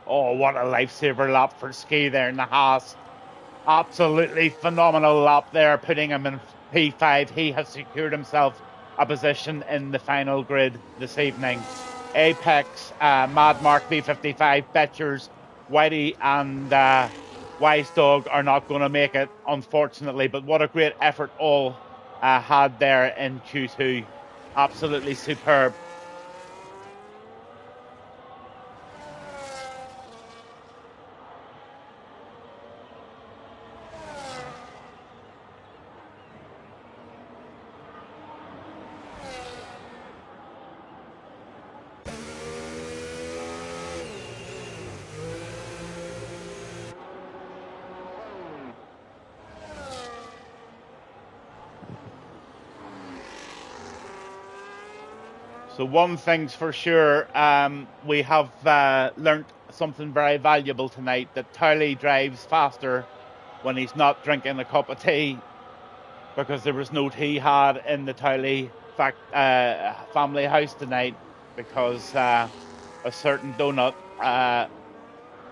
Oh, what a lifesaver lap for Ski there in the Haas. Absolutely phenomenal lap there, putting him in P5. He has secured himself a position in the final grid this evening. Apex, Mad Mark B55, Betchers, Whitey, and Wise Dog are not going to make it, unfortunately. But what a great effort all had there in Q2. Absolutely superb. So one thing's for sure, we have learnt something very valuable tonight, that Towley drives faster when he's not drinking a cup of tea, because there was no tea had in the Towley family house tonight, because a certain donut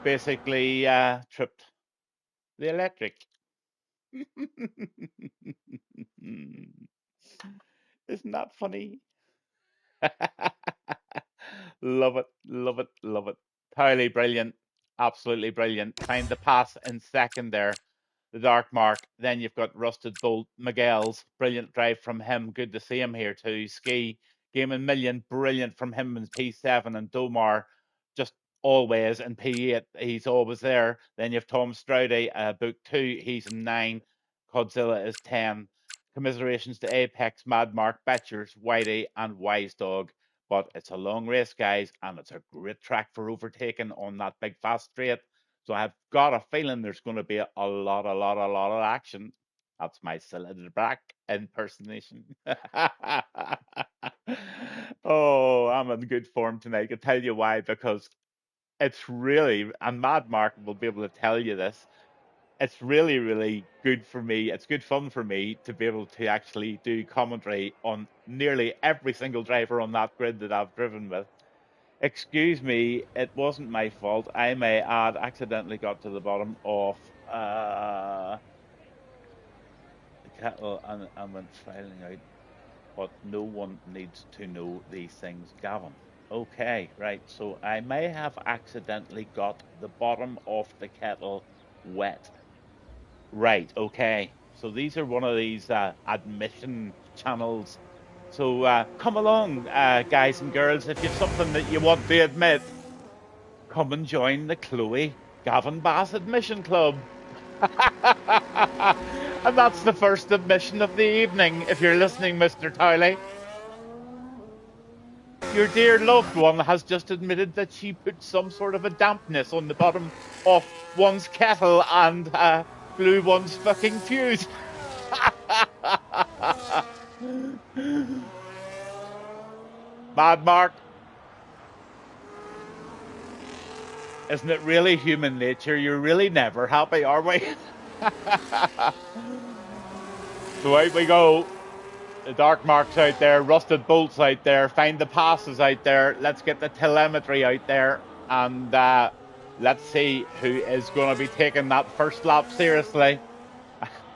basically tripped the electric. Isn't that funny? Love it, love it, love it. Entirely brilliant, absolutely brilliant. Find the pass in second there, the dark mark. Then you've got Rusted Bolt, Miguel's brilliant drive from him. Good to see him here too. Ski, Game and Million, brilliant from him in P7, and Domar just always in P8. He's always there. Then you've Tom Stroudy, book 2. He's in 9. Godzilla is 10. Commiserations to Apex, Mad Mark, Betchers, Whitey, and Wise Dog. But it's a long race, guys, and it's a great track for overtaking on that big fast straight. So I've got a feeling there's going to be a lot of action. That's my Cylinder Black impersonation. Oh, I'm in good form tonight. I'll tell you why, because it's really, and Mad Mark will be able to tell you this, it's really, really good for me. It's good fun for me to be able to actually do commentary on nearly every single driver on that grid that I've driven with. Excuse me, it wasn't my fault. I may add, accidentally got to the bottom of the kettle and went filing out. But no one needs to know these things, Gavin. Okay, right. So I may have accidentally got the bottom of the kettle wet. Right, okay. So these are one of these admission channels. So come along, guys and girls. If you've something that you want to admit, come and join the Chloe Gavin Bass Admission Club. And that's the first admission of the evening, if you're listening, Mr. Towley. Your dear loved one has just admitted that she put some sort of a dampness on the bottom of one's kettle and blew one's fucking fuse. Mad Mark. Isn't it really human nature? You're really never happy, are we? So out we go. The dark marks out there, rusted bolts out there, find the passes out there. Let's get the telemetry out there, and let's see who is going to be taking that first lap seriously.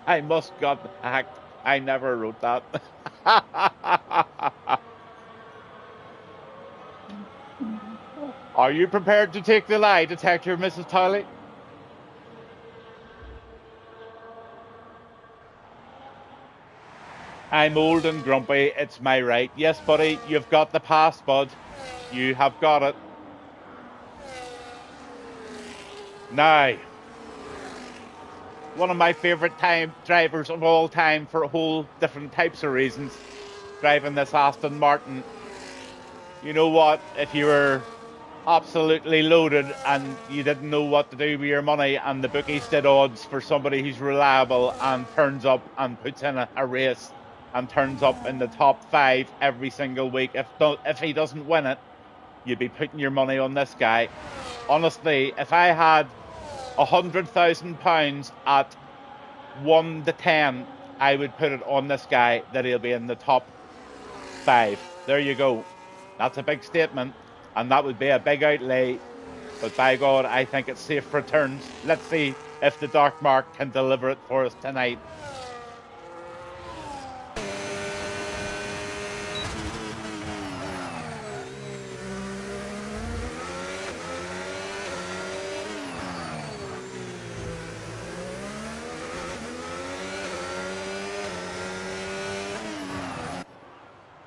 I must got hacked. I never wrote that. Are you prepared to take the lie detector, Mrs. Towley? I'm old and grumpy. It's my right. Yes, buddy, you've got the pass, bud. You have got it. Now, one of my favourite drivers of all time for whole different types of reasons, driving this Aston Martin. You know what? If you were absolutely loaded and you didn't know what to do with your money, and the bookies did odds for somebody who's reliable and turns up and puts in a race and turns up in the top 5 every single week, if he doesn't win it, you'd be putting your money on this guy. Honestly, if I had £100,000 at 1 to 10, I would put it on this guy that he'll be in the top 5. There you go. That's a big statement, and that would be a big outlay But by God, I think it's safe for turns. Let's see if the Dark Mark can deliver it for us tonight.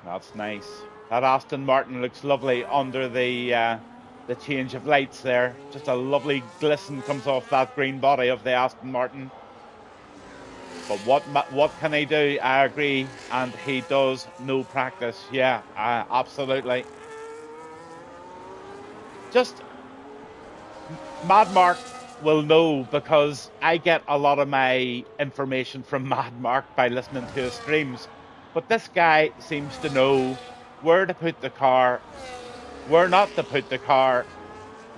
That's nice. That Aston Martin looks lovely under the change of lights there. Just a lovely glisten comes off that green body of the Aston Martin. But what can he do? I agree, and he does no practice. Yeah, absolutely. Just Mad Mark will know, because I get a lot of my information from Mad Mark by listening to his streams. But this guy seems to know where to put the car, where not to put the car,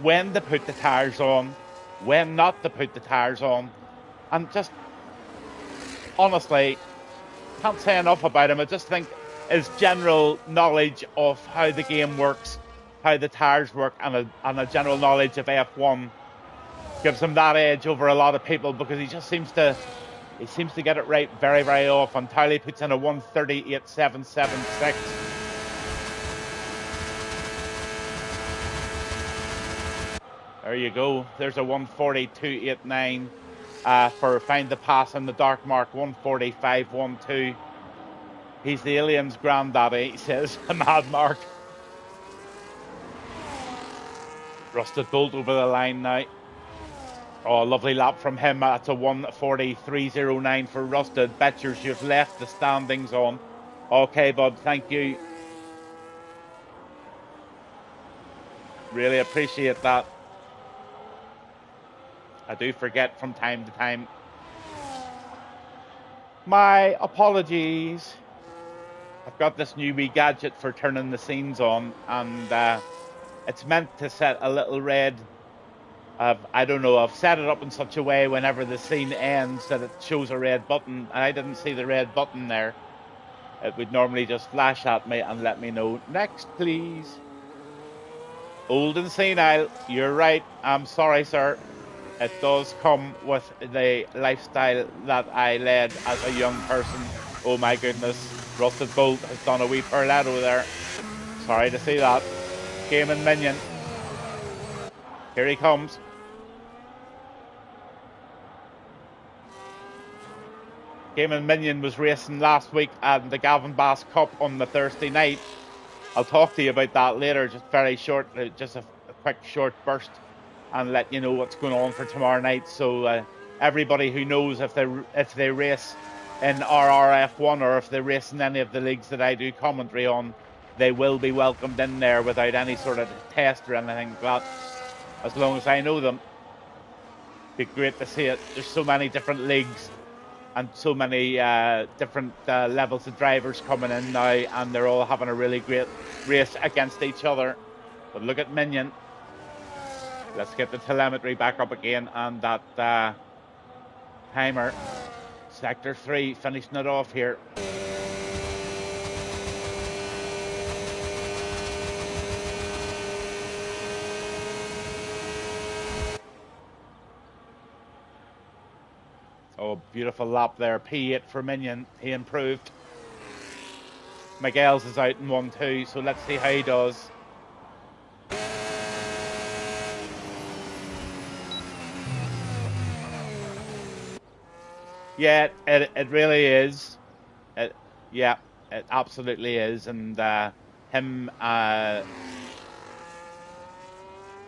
when to put the tires on, when not to put the tires on. And just honestly, can't say enough about him. I just think his general knowledge of how the game works, how the tires work, and a general knowledge of F1 gives him that edge over a lot of people, because he seems to get it right very, very often. Towley puts in a 1:38.776. There you go. There's a 1:42.89 for Find the Pass in the Dark Mark, 1:45.12. He's the alien's granddaddy, he says. Mad Mark. Rusted Bolt over the line now. Oh, lovely lap from him. That's a 1:43.09 for Rusted. Betchers, you've left the standings on. Okay, bud, thank you. Really appreciate that. I do forget from time to time. My apologies. I've got this new wee gadget for turning the scenes on, and it's meant to set a little red. I don't know, I've set it up in such a way whenever the scene ends that it shows a red button, and I didn't see the red button there. It would normally just flash at me and let me know, next please. Old and senile, you're right, I'm sorry sir. It does come with the lifestyle that I led as a young person. Oh my goodness, Rusted Bolt has done a wee perletto there. Sorry to see that. Gaming Minion. Here he comes. Gaming Minion was racing last week at the Gavin Bass Cup on the Thursday night. I'll talk to you about that later, just very short, just a quick short burst, and let you know what's going on for tomorrow night. So everybody who knows if they race in RRF1 or if they race in any of the leagues that I do commentary on, they will be welcomed in there without any sort of test or anything like that, as long as I know them. Be great to see it. There's so many different leagues and so many different levels of drivers coming in now, and they're all having a really great race against each other. But look at Minion. Let's get the telemetry back up again, and that timer. Sector 3, finishing it off here. Oh, beautiful lap there. P8 for Minion. He improved. Miguel's is out in 1-2, so let's see how he does. Yeah, it really is. Yeah, it absolutely is. And him,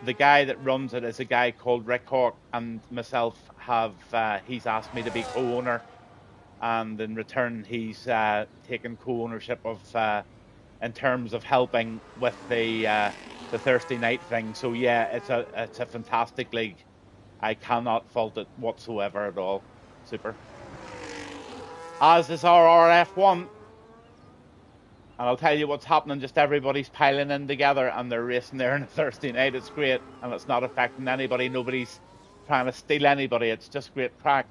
the guy that runs it is a guy called Rick Hawk, and myself have, he's asked me to be co-owner, and in return he's taken co-ownership of, in terms of helping with the Thursday night thing. So yeah, it's a fantastic league. I cannot fault it whatsoever at all. Super. As is our RRF1. And I'll tell you what's happening, just everybody's piling in together and they're racing there on a Thursday night. It's great, and it's not affecting anybody. Nobody's trying to steal anybody. It's just great crack.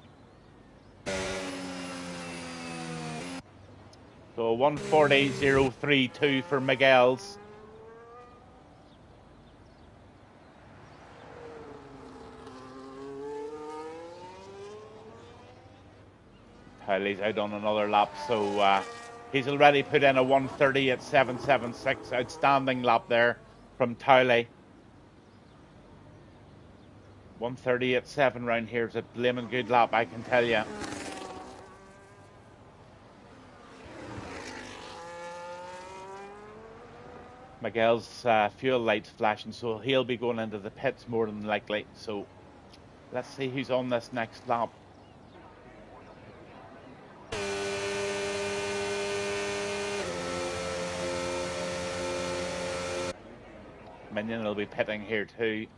So 1:40.032 for Miguel's. Tylee's out on another lap, so he's already put in a 1:30.776. Outstanding lap there from Tylee. 1:30.7 round here is a blaming good lap, I can tell you. Miguel's fuel light's flashing, so he'll be going into the pits more than likely. So let's see who's on this next lap. Minion will be pitting here too.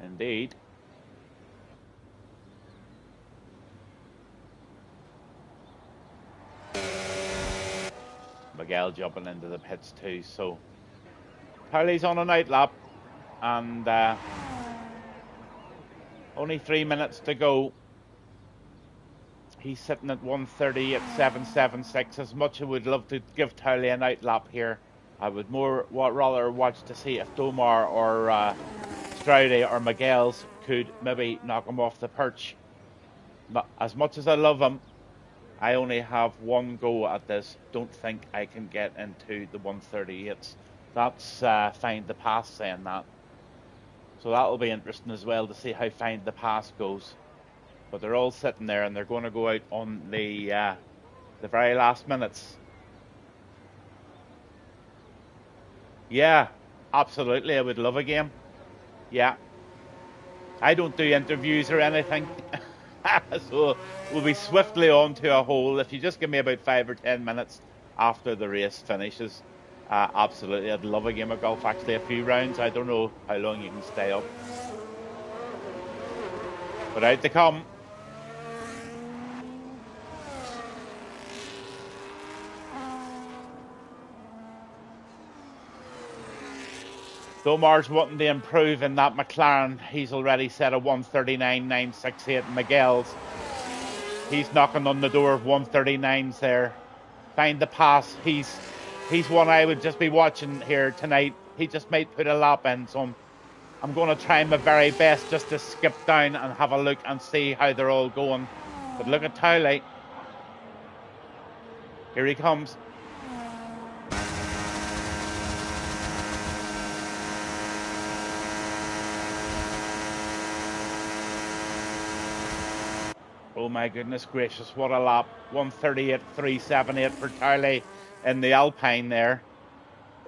Indeed. Miguel jumping into the pits too. So Tylee's on an out lap, and only 3 minutes to go. He's sitting at 1:30.776. As much as I would love to give Tylee an out lap here, I would rather watch to see if Domar or Stroudy or Miguel's could maybe knock him off the perch. But as much as I love him, I only have one go at this. Don't think I can get into the 1:38s. That's Find the Pass saying that. So that'll be interesting as well to see how Find the Pass goes. But they're all sitting there and they're going to go out on the very last minutes. Yeah, absolutely. I would love a game. Yeah. I don't do interviews or anything. So we'll be swiftly on to a hole. If you just give me about 5 or 10 minutes after the race finishes, absolutely, I'd love a game of golf. Actually, a few rounds. I don't know how long you can stay up. But out they come. Domar's wanting to improve in that McLaren. He's already set a 1:39.968. Miguel's, he's knocking on the door of 1:39s there. Find the Pass. He's one I would just be watching here tonight. He just might put a lap in, so I'm going to try my very best just to skip down and have a look and see how they're all going. But look at Tylee. Here he comes. Oh my goodness gracious, what a lap. 1:38.378 for Tylee in the Alpine there.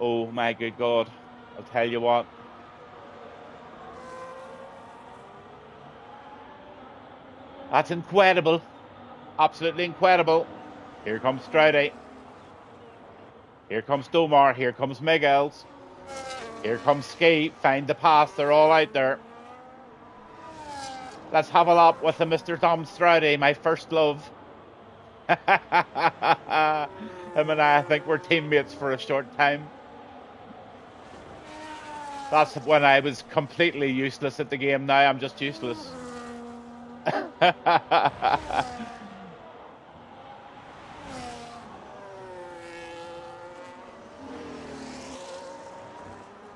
Oh my good God. I'll tell you what. That's incredible. Absolutely incredible. Here comes Stroudy. Here comes Domar. Here comes Miguel's. Here comes Ski. Find the Pass. They're all out there. Let's have a lap with the Mr. Dom Stroudy, my first love. Him and I think we're teammates for a short time. That's when I was completely useless at the game. Now I'm just useless.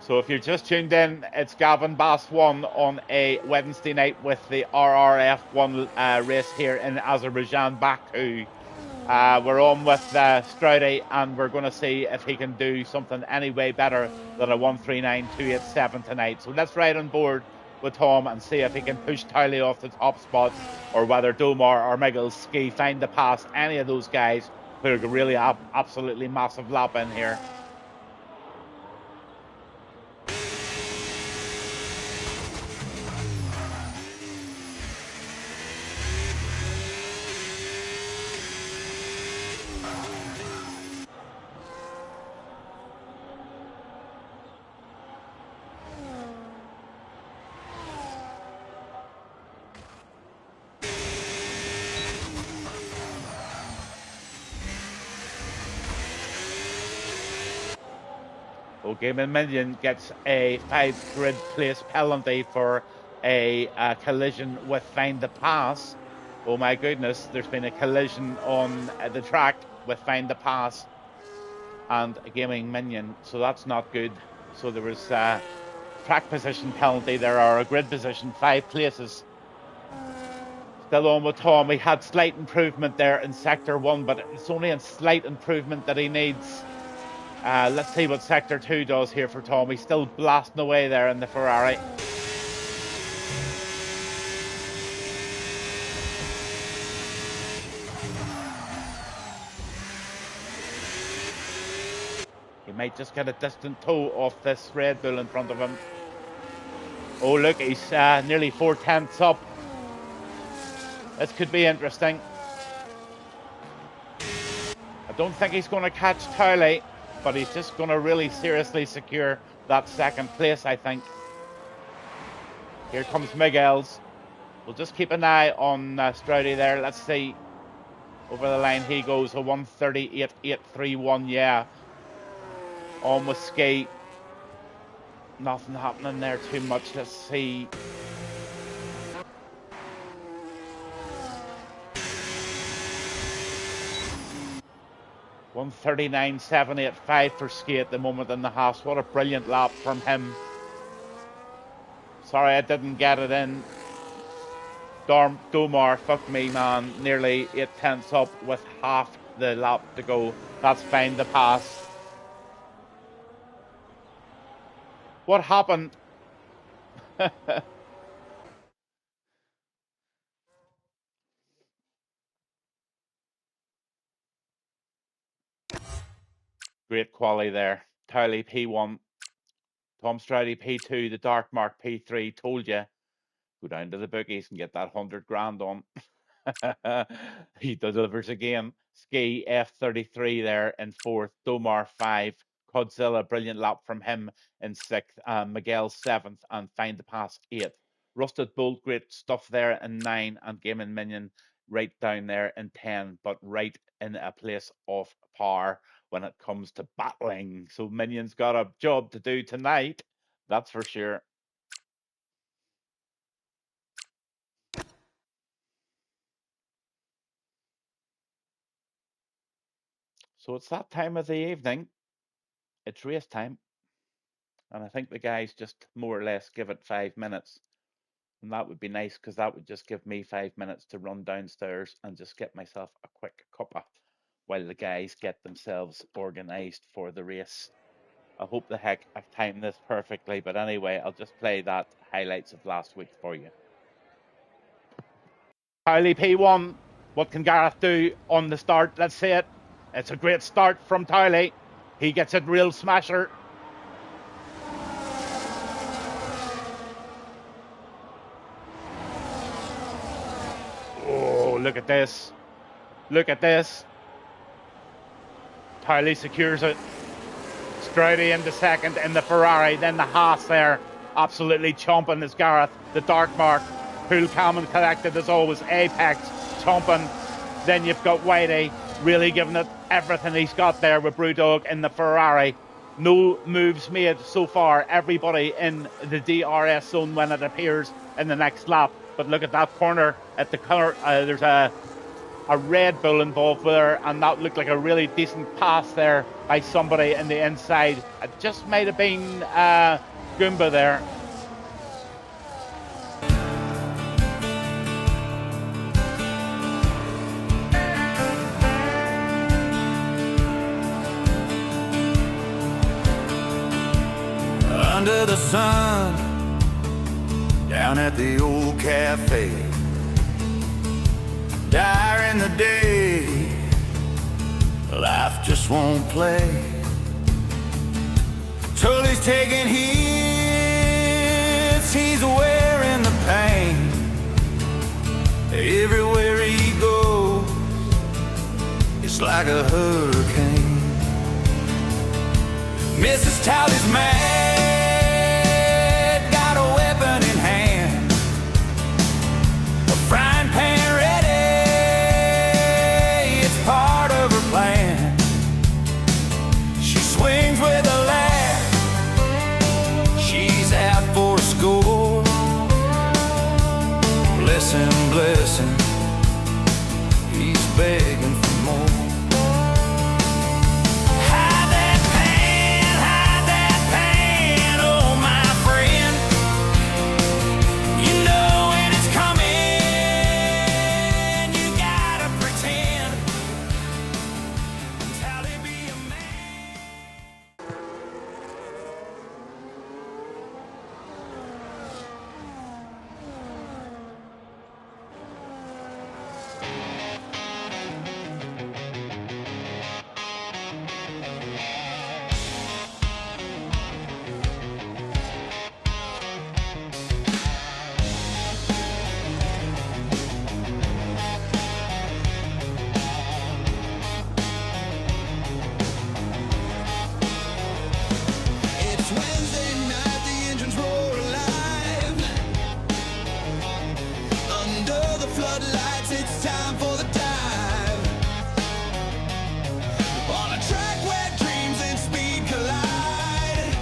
So if you're just tuned in, it's Gavin Bass 1 on a Wednesday night with the RRF1 race here in Azerbaijan, Baku. We're on with Stroudy, and we're going to see if he can do something any way better than a 1:39.287 tonight. So let's ride on board with Tom and see if he can push Tylee off the top spot, or whether Domar or Miguel Ski Find the Pass, any of those guys who are really absolutely massive lap in here. Gaming Minion gets a 5 grid place penalty for a collision with Find the Pass. Oh my goodness, there's been a collision on the track with Find the Pass and a Gaming Minion, so that's not good. So there was track position penalty there, or a grid position, 5 places. Still on with Tom. He had slight improvement there in Sector 1, but it's only a slight improvement that he needs. Let's see what Sector 2 does here for Tom. He's still blasting away there in the Ferrari. He might just get a distant toe off this Red Bull in front of him. Oh, look, he's nearly 4/10 up. This could be interesting. I don't think he's going to catch Towley, but he's just going to really seriously secure that second place, I think. Here comes Miguel's. We'll just keep an eye on Stroudy there. Let's see. Over the line he goes, a 1:38.831, yeah. On with Ski. Nothing happening there too much. Let's see. $1:39.785 for Ski at the moment in the Haas. What a brilliant lap from him. Sorry I didn't get it in. Domar, fuck me, man. Nearly 8/10 up with half the lap to go. That's fine to pass. What happened? Great quality there. Towley P1. Tom Stroudy P2. The Dark Mark P3. Told you. Go down to the bookies and get that 100 grand on. He delivers again. Ski F33 there in 4th. Domar 5. Codzilla, brilliant lap from him in 6th. Miguel 7th. And Find the Pass 8th. Rusted Bolt, great stuff there in 9. And Gaming Minion right down there in 10. But right in a place of power when it comes to battling. So Minion's got a job to do tonight. That's for sure. So it's that time of the evening. It's race time. And I think the guys just more or less give it 5 minutes. And that would be nice because that would just give me 5 minutes to run downstairs and just get myself a quick cuppa while the guys get themselves organised for the race. I hope the heck I've timed this perfectly. But anyway, I'll just play that highlights of last week for you. Towley P1. What can Gareth do on the start? Let's see it. It's a great start from Towley. He gets it real smasher. Oh, look at this. Look at this. Towley secures it. Stroudy into second in the Ferrari. Then the Haas there. Absolutely chomping is Gareth. The Dark Mark. Cool, calm and collected as always. Apex chomping. Then you've got Whitey really giving it everything he's got there with Brewdog in the Ferrari. No moves made so far. Everybody in the DRS zone when it appears in the next lap. But look at that corner at the corner. There's a Red Bull involved with her, and that looked like a really decent pass there by somebody in the inside. It just might have been Goomba there. Under the sun, down at the old cafe, dire in the day, life just won't play. Tully's taking hits, he's wearing the pain. Everywhere he goes, it's like a hurricane. Mrs. Towley's mad, got a weapon in hand, a frying pan ready, it's part of her plan. She swings with a laugh, she's out for a score. Bless him, he's begging for more. It's Wednesday night, the engines roar alive. Under the floodlights, it's time for the dive. On a track where dreams and speed collide.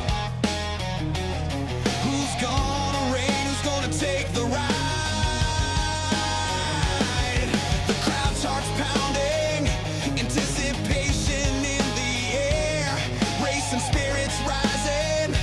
Who's gonna reign? Who's gonna take the ride? The crowd starts pounding, anticipation in the air, racing spirits rising,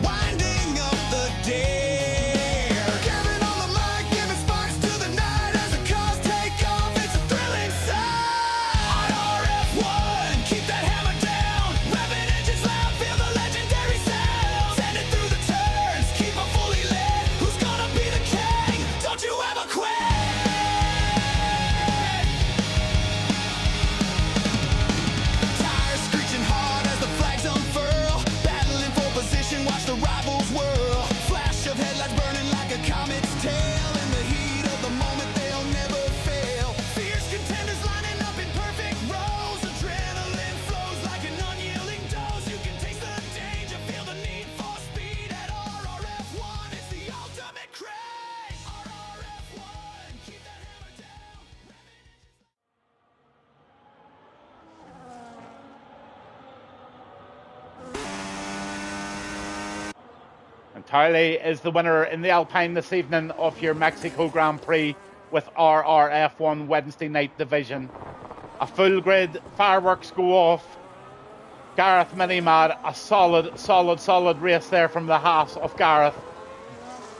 winding up the dare. Kevin on the mic, giving sparks to the night as the cars take off. It's a thrilling sight. RRF1, keep that hammer down. Revving engines loud, feel the legendary sound. Send it through the turns, keep it fully lit. Who's gonna be the king? Don't you ever quit. Tires screeching hard as the flags unfurl. Battling for position, watch the rivals whirl. Flash of headlights burning like a comet's tail. In the heat of the moment, they'll never fail. Fierce contenders lining up in perfect rows. Adrenaline flows like an unyielding dose. You can taste the danger, feel the need for speed. At RRF1, it's the ultimate craze. RRF1, keep that hammer down. And Tylee is the winner in the Alpine this evening of your Mexico Grand Prix with RRF1 Wednesday night division. A full grid, fireworks go off. Gareth Minimad, a solid race there from the Haas of Gareth.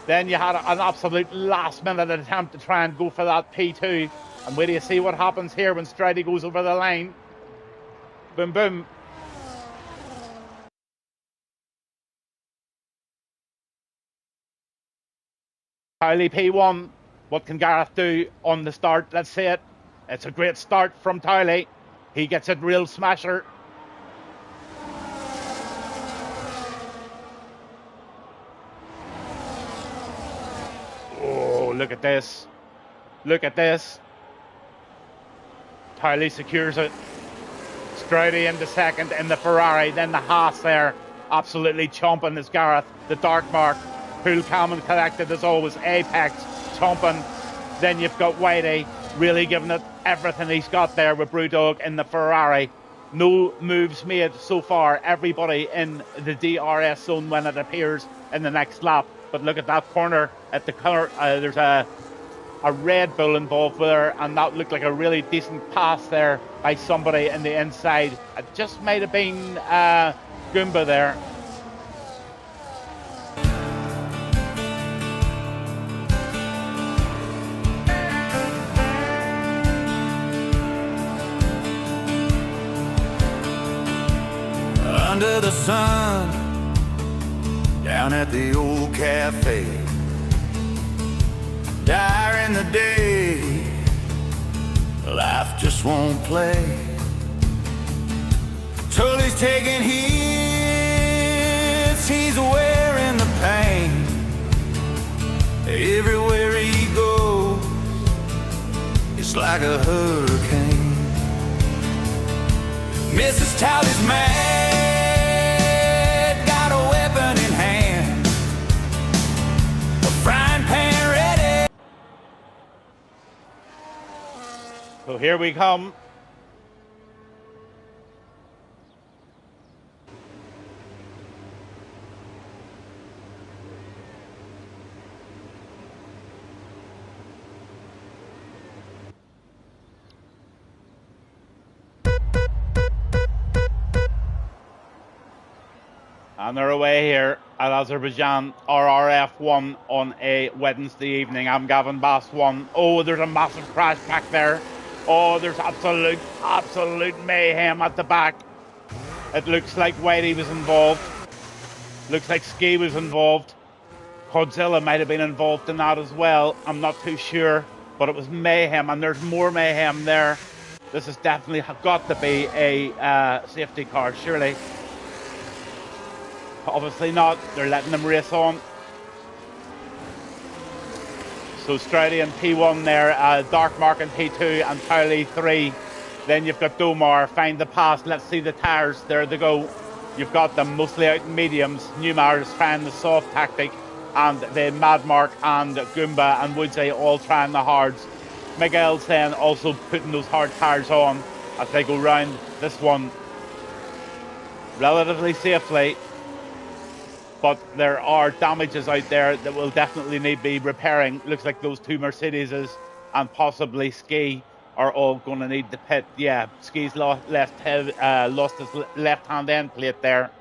Then you had an absolute last minute attempt to try and go for that P2. And wait till you see what happens here when Stridey goes over the line. Boom, boom. Tylee P1, what can Gareth do on the start? Let's see it. It's a great start from Tylee. He gets it real smasher. Oh, look at this. Look at this. Tylee secures it. Stridey into second in the Ferrari. Then the Haas there. Absolutely chomping is Gareth. The dark mark. Cool, calm and collected as always. Apex chomping. Then you've got Whitey really giving it everything he's got there with Brewdog in the Ferrari. No moves made so far. Everybody in the DRS zone when it appears in the next lap. But look at that corner at the corner. There's a Red Bull involved there, and that looked like a really decent pass there by somebody in the inside. It just might have been Goomba there. Under the sun, down at the old cafe, dire in the day, life just won't play. Tully's taking hits, he's wearing the pain. Everywhere he goes, it's like a hurricane. Mrs. Talley's mad, got a weapon in hand, a frying pan ready. So here we come. And they're away here at Azerbaijan, RRF1 on a Wednesday evening. I'm Gavin Bass 1. Oh, there's a massive crash back there. Oh, there's absolute mayhem at the back. It looks like Whitey was involved. Looks like Ski was involved. Godzilla might have been involved in that as well. I'm not too sure, but it was mayhem, and there's more mayhem there. This has definitely got to be a safety car, surely. Obviously not. They're letting them race on. So Stroudy in P1 there, Dark Mark in P2 and Towley 3. Then you've got Domar, find the pass. Let's see the tyres. There they go. You've got them mostly out in mediums. Newmar's trying the soft tactic. And then Mad Mark and Goomba and Woodsy all trying the hards. Miguel's then also putting those hard tyres on as they go round this one relatively safely. But there are damages out there that will definitely need to be repairing. Looks like those two Mercedeses and possibly Ski are all going to need to pit. Yeah, Ski's lost his left-hand end plate there.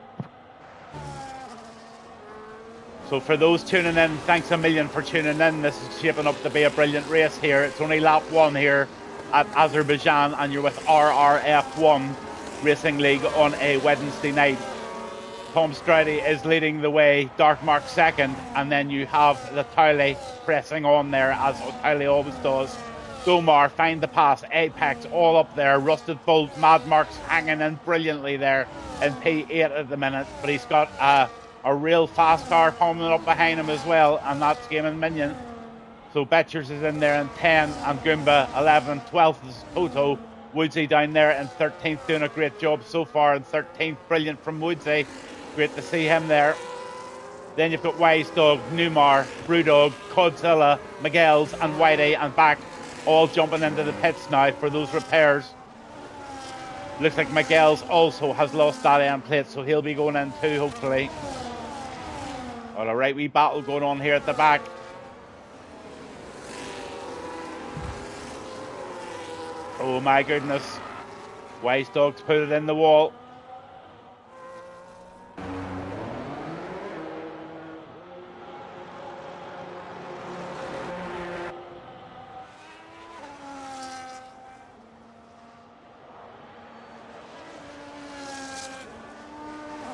So for those tuning in, thanks a million for tuning in. This is shaping up to be a brilliant race here. It's only lap 1 here at Azerbaijan, and you're with RRF1 Racing League on a Wednesday night. Tom Stroudy is leading the way, Dark Mark second, and then you have the Towley pressing on there, as Towley always does. Domar, find the pass, Apex all up there, Rusted Bolt, Mad Mark's hanging in brilliantly there in P8 at the minute, but he's got a real fast car coming up behind him as well, and that's Gaming Minion. So Betchers is in there in 10, and Goomba 11, 12th is Toto. Woodsy down there in 13th, doing a great job so far in 13th, brilliant from Woodsy. Great to see him there. Then you've got Wise Dog, Newmar, Brewdog, Codzilla, Miguel's and Whitey and back, all jumping into the pits now for those repairs. Looks like Miguel's also has lost that end plate, so he'll be going in too, hopefully. All right, wee battle going on here at the back. Oh my goodness. Wise Dog's put it in the wall.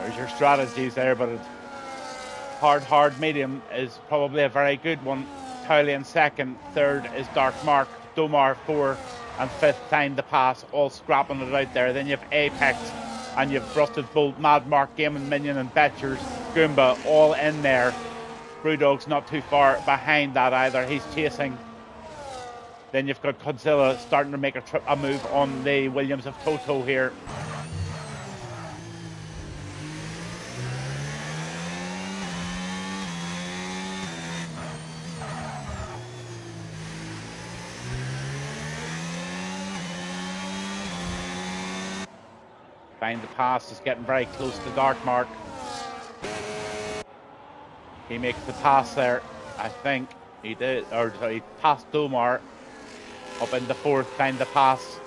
There's your strategies there, but hard, medium is probably a very good one. Towley in second, third is Dark Mark, Domar 4, and 5th Find the Pass, all scrapping it out there. Then you have Apex, and you have Rusted Bolt, Mad Mark, Gaming Minion, and Betchers, Goomba, all in there. Brewdog's not too far behind that either, he's chasing. Then you've got Godzilla starting to make a move on the Williams of Toto here. Find the Pass is getting very close to Dark Mark. He makes the pass there, I think. He did, or sorry, he passed Domar up into 4th, Find the Pass.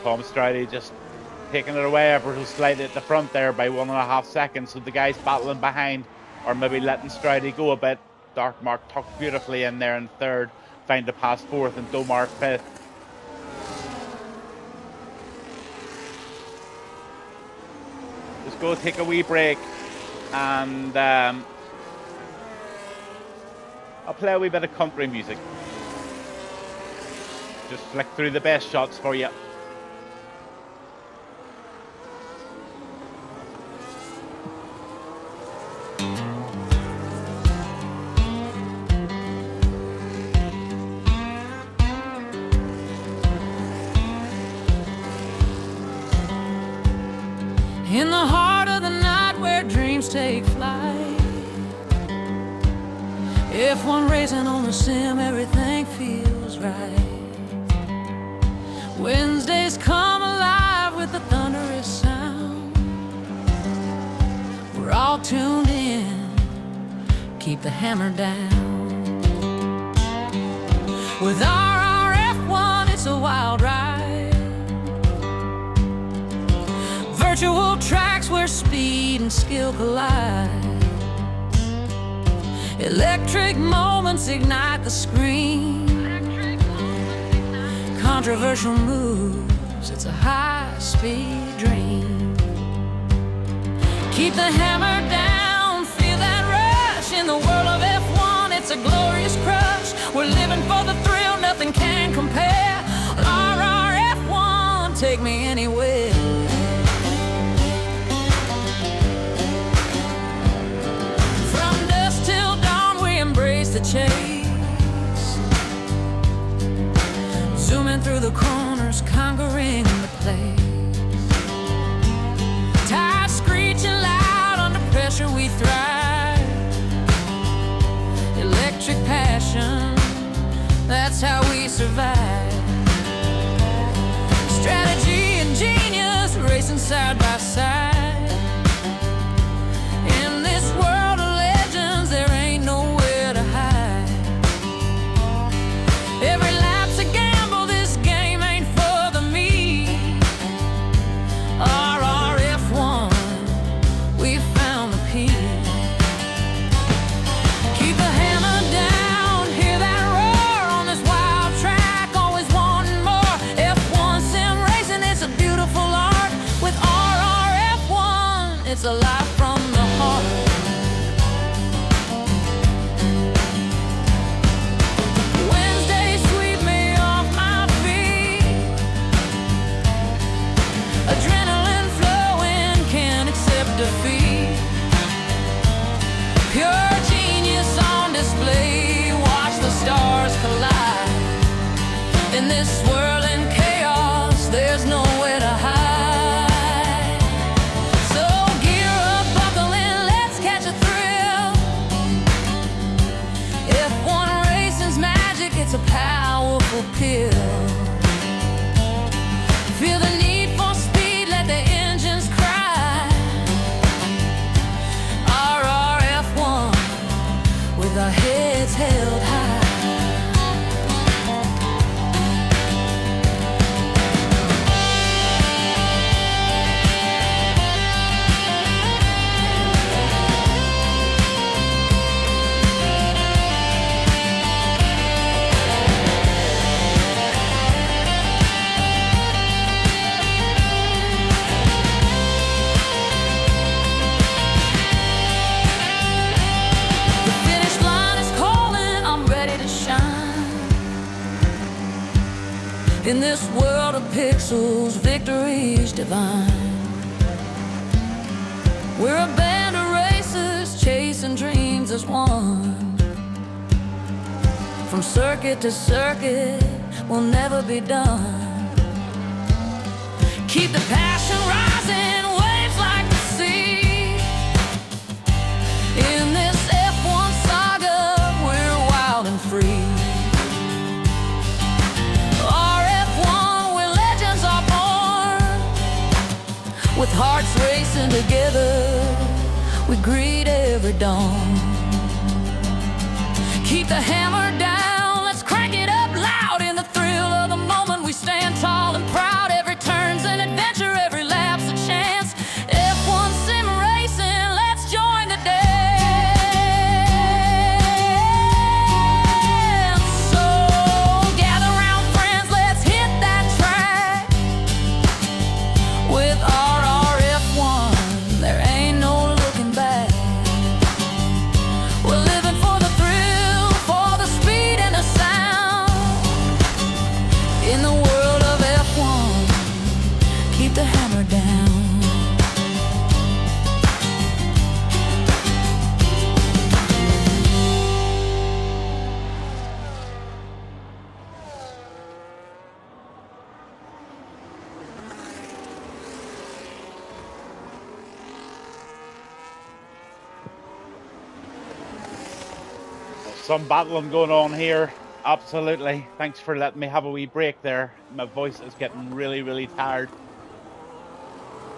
Tom Stroudy just taking it away ever so slightly at the front there by 1.5 seconds. So the guys battling behind or maybe letting Stroudy go a bit. Dark Mark tucked beautifully in there in 3rd, Find the Pass 4th, and Domar 5th. Just go take a wee break, and I'll play a wee bit of country music. Just flick through the best shots for you. In the heart of the night where dreams take flight, F1 racing on the sim, everything feels right. Wednesdays come alive with the thunderous sound. We're all tuned in, keep the hammer down. With RRF1 it's a wild ride. Virtual tracks where speed and skill collide. Electric moments ignite the screen. Controversial moves, it's a high-speed dream. Keep the hammer down, feel that rush. In the world of F1, it's a glorious crush. We're living for the thrill, nothing can compare. me anywhere. From dusk till dawn we embrace the chase, zooming through the corners, conquering the place. Tires screeching loud, under pressure we thrive. Electric passion, that's how we survive. Strategy and genius racing side by side. In this world of legends, there ain't nowhere to hide. Every lap's a gamble, this game ain't for the meek. RRF1, we found the peak. Keep the hammer down, hear that roar on this wild track, always wanting more. F1 sim racing, it's a beautiful art. With RRF1, it's a life from the heart. Wednesday sweep me off my feet. Adrenaline flowing, can't accept defeat. Pure genius on display, watch the stars collide. In this swirling chaos, there's nowhere to hide. So gear up, buckle in, let's catch a thrill. F1 racing's magic, it's a powerful pill. Feel the need for speed, let the engines cry. RRF1, with our heads held high. The finish line is calling, I'm ready to shine. In this world of pixels, victory's divine. We're a band of racers, chasing dreams as one. From circuit to circuit, we'll never be done. Keep the passion rising, waves like the sea. In this F1 saga, we're wild and free. RF1, where legends are born. With hearts racing together, we greet every dawn. Keep the hammer down, let's crank it up loud. In the thrill of the moment, we stand tall and proud. Every turn's an adventure, every lap's a chance. F1 sim racing, let's join the dance. So gather round, friends, let's hit that track. With RRF1, there ain't no looking back. We're living for the thrill, for the speed and the sound. In the world of F1, keep the hammer down. Some battling going on here. Absolutely. Thanks for letting me have a wee break there. My voice is getting really tired.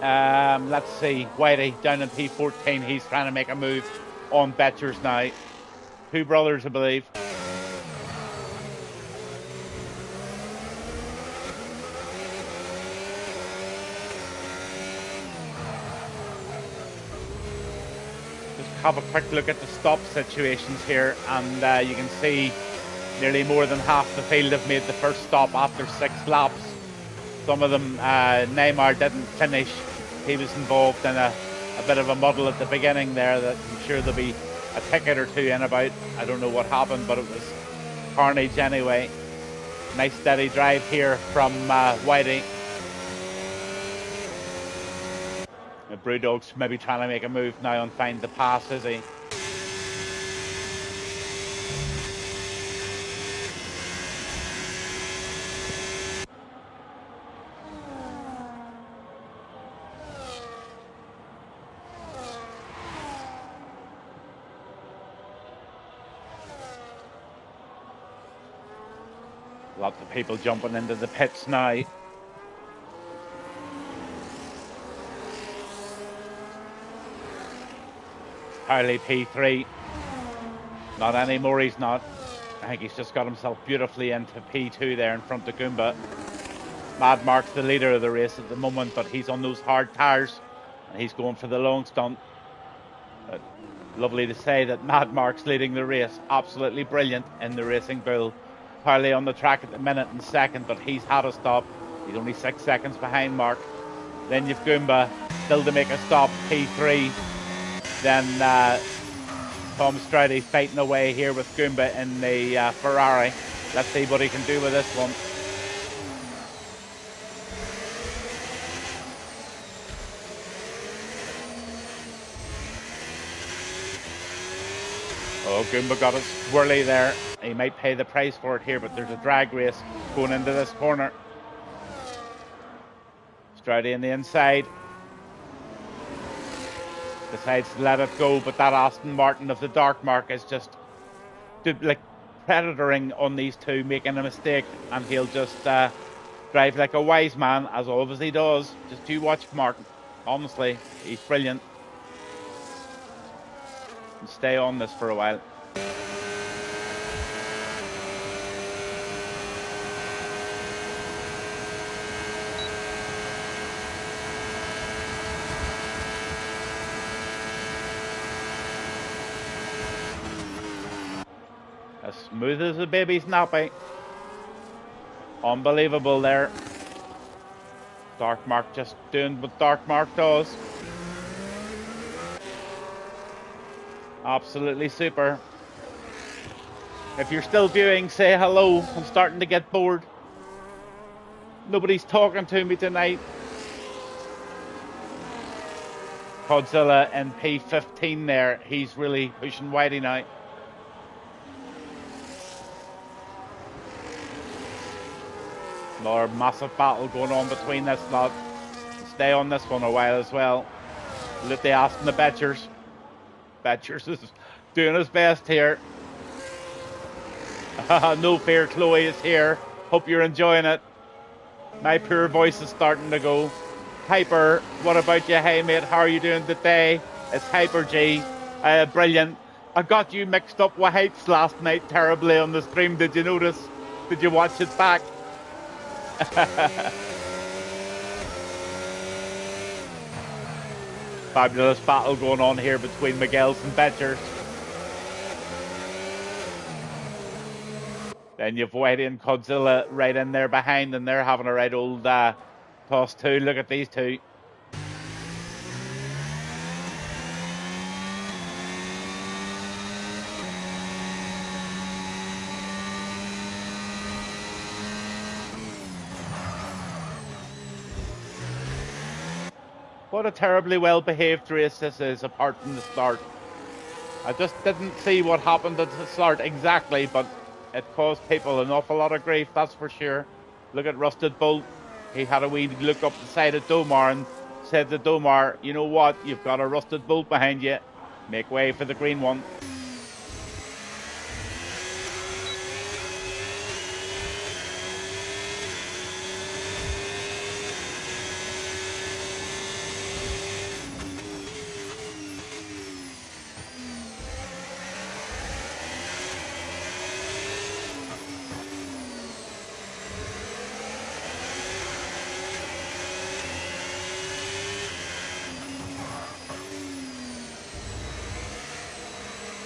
Let's see. Whitey down in P14. He's trying to make a move on Betchers now. Two brothers, I believe. Just have a quick look at the stop situations here, and you can see nearly more than half the field have made the first stop after 6 laps. Some of them, Neymar didn't finish. He was involved in a bit of a muddle at the beginning there that I'm sure there'll be a ticket or two in about. I don't know what happened, but it was carnage anyway. Nice steady drive here from Whitey. The Brewdog's maybe trying to make a move now and find the pass, is he? Lots of people jumping into the pits now. Harley P3. Not anymore, he's not. I think he's just got himself beautifully into P2 there in front of Goomba. Mad Mark's the leader of the race at the moment, but he's on those hard tires and he's going for the long stunt. But lovely to say that Mad Mark's leading the race. Absolutely brilliant in the Racing Bull. Harley on the track at the minute in second, but he's had a stop. He's only 6 seconds behind Mark. Then you've Goomba still to make a stop, P3. Then Tom Stroudy fighting away here with Goomba in the Ferrari. Let's see what he can do with this one. Oh, Goomba got it swirly there. He might pay the price for it here, but there's a drag race going into this corner. Stroudy in the inside. Decides to let it go, but that Aston Martin of the Dark Mark is just like predatoring on these two, making a mistake, and he'll just drive like a wise man, as always he does. Just you watch Mark. Honestly, he's brilliant. And stay on this for a while. As smooth as a baby's nappy. Unbelievable there. Dark Mark just doing what Dark Mark does. Absolutely super. If you're still viewing, say hello. I'm starting to get bored. Nobody's talking to me tonight. Godzilla in P15 there. He's really pushing Whitey now. Another massive battle going on between this lot. Stay on this one a while as well. Look, they asking the Betchers. Betchers is doing his best here. No fear, Chloe is here. Hope you're enjoying it. My poor voice is starting to go. Hyper, what about you? Hey mate, how are you doing today? It's Hyper G. Brilliant. I got you mixed up with heights last night terribly on the stream. Did you notice? Did you watch it back? Fabulous battle going on here between Miguel's and Betchers. Then you've Whitey and Godzilla right in there behind, and they're having a right old toss too. Look at these two. What a terribly well-behaved race this is, apart from the start. I just didn't see what happened at the start exactly, but it caused people an awful lot of grief, that's for sure. Look at Rusted Bolt. He had a wee look up the side of Domar and said to Domar, you know what, you've got a Rusted Bolt behind you. Make way for the green one.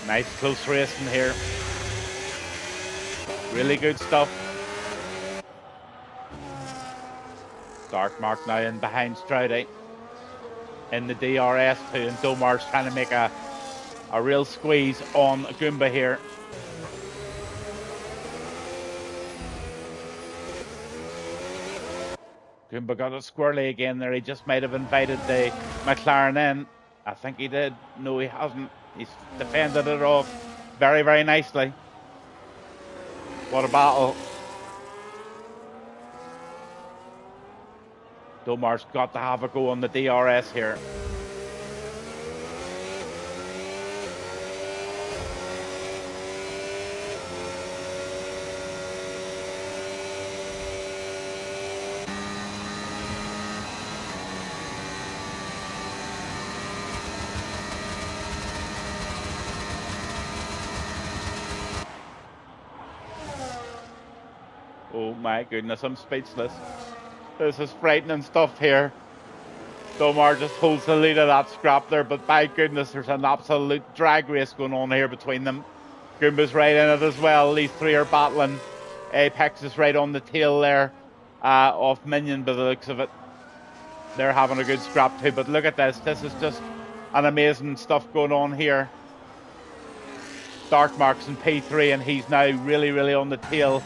Nice close racing here. Really good stuff. Dark Mark now in behind Stroudy in the DRS2, and Domar's trying to make a real squeeze on Goomba here. Goomba got it squirrely again there. He just might have invited the McLaren in. I think he did. No, he hasn't. He's defended it off very, very nicely. What a battle. Domar's got to have a go on the DRS here. Oh my goodness, I'm speechless. This is frightening stuff here. Domar just holds the lead of that scrap there, but by goodness, there's an absolute drag race going on here between them. Goomba's right in it as well. These three are battling. Apex is right on the tail there of Minion by the looks of it. They're having a good scrap too, but look at this. This is just an amazing stuff going on here. Dark Mark's in P3, and he's now really, really on the tail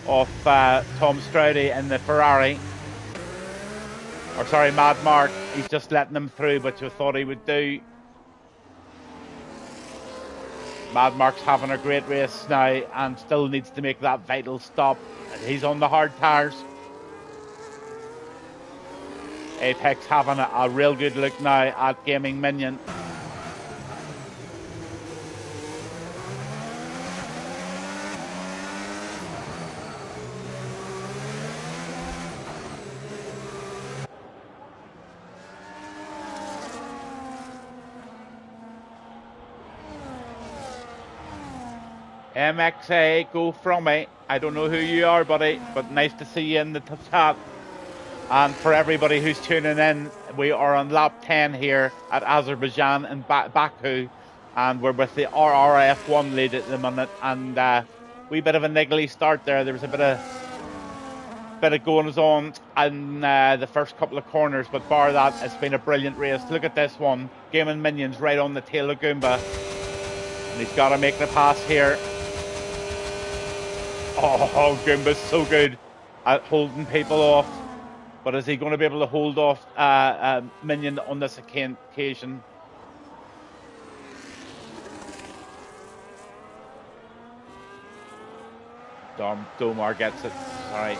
of Tom Stroudy in the Ferrari. Or sorry, Mad Mark. He's just letting them through, which I thought he would do. Mad Mark's having a great race now and still needs to make that vital stop. He's on the hard tyres. Apex having a real good look now at Gaming Minion. MXA, go from me. I don't know who you are, buddy, but nice to see you in the chat. And for everybody who's tuning in, we are on lap 10 here at Azerbaijan in Baku, and we're with the RRF1 lead at the minute. And wee bit of a niggly start there. There was a bit of goings on in the first couple of corners, but bar that, it's been a brilliant race. Look at this one. Gaming Minions right on the tail of Goomba, and he's got to make the pass here. Oh, Goomba's so good at holding people off. But is he going to be able to hold off Minion on this occasion? Domar gets it. Sorry.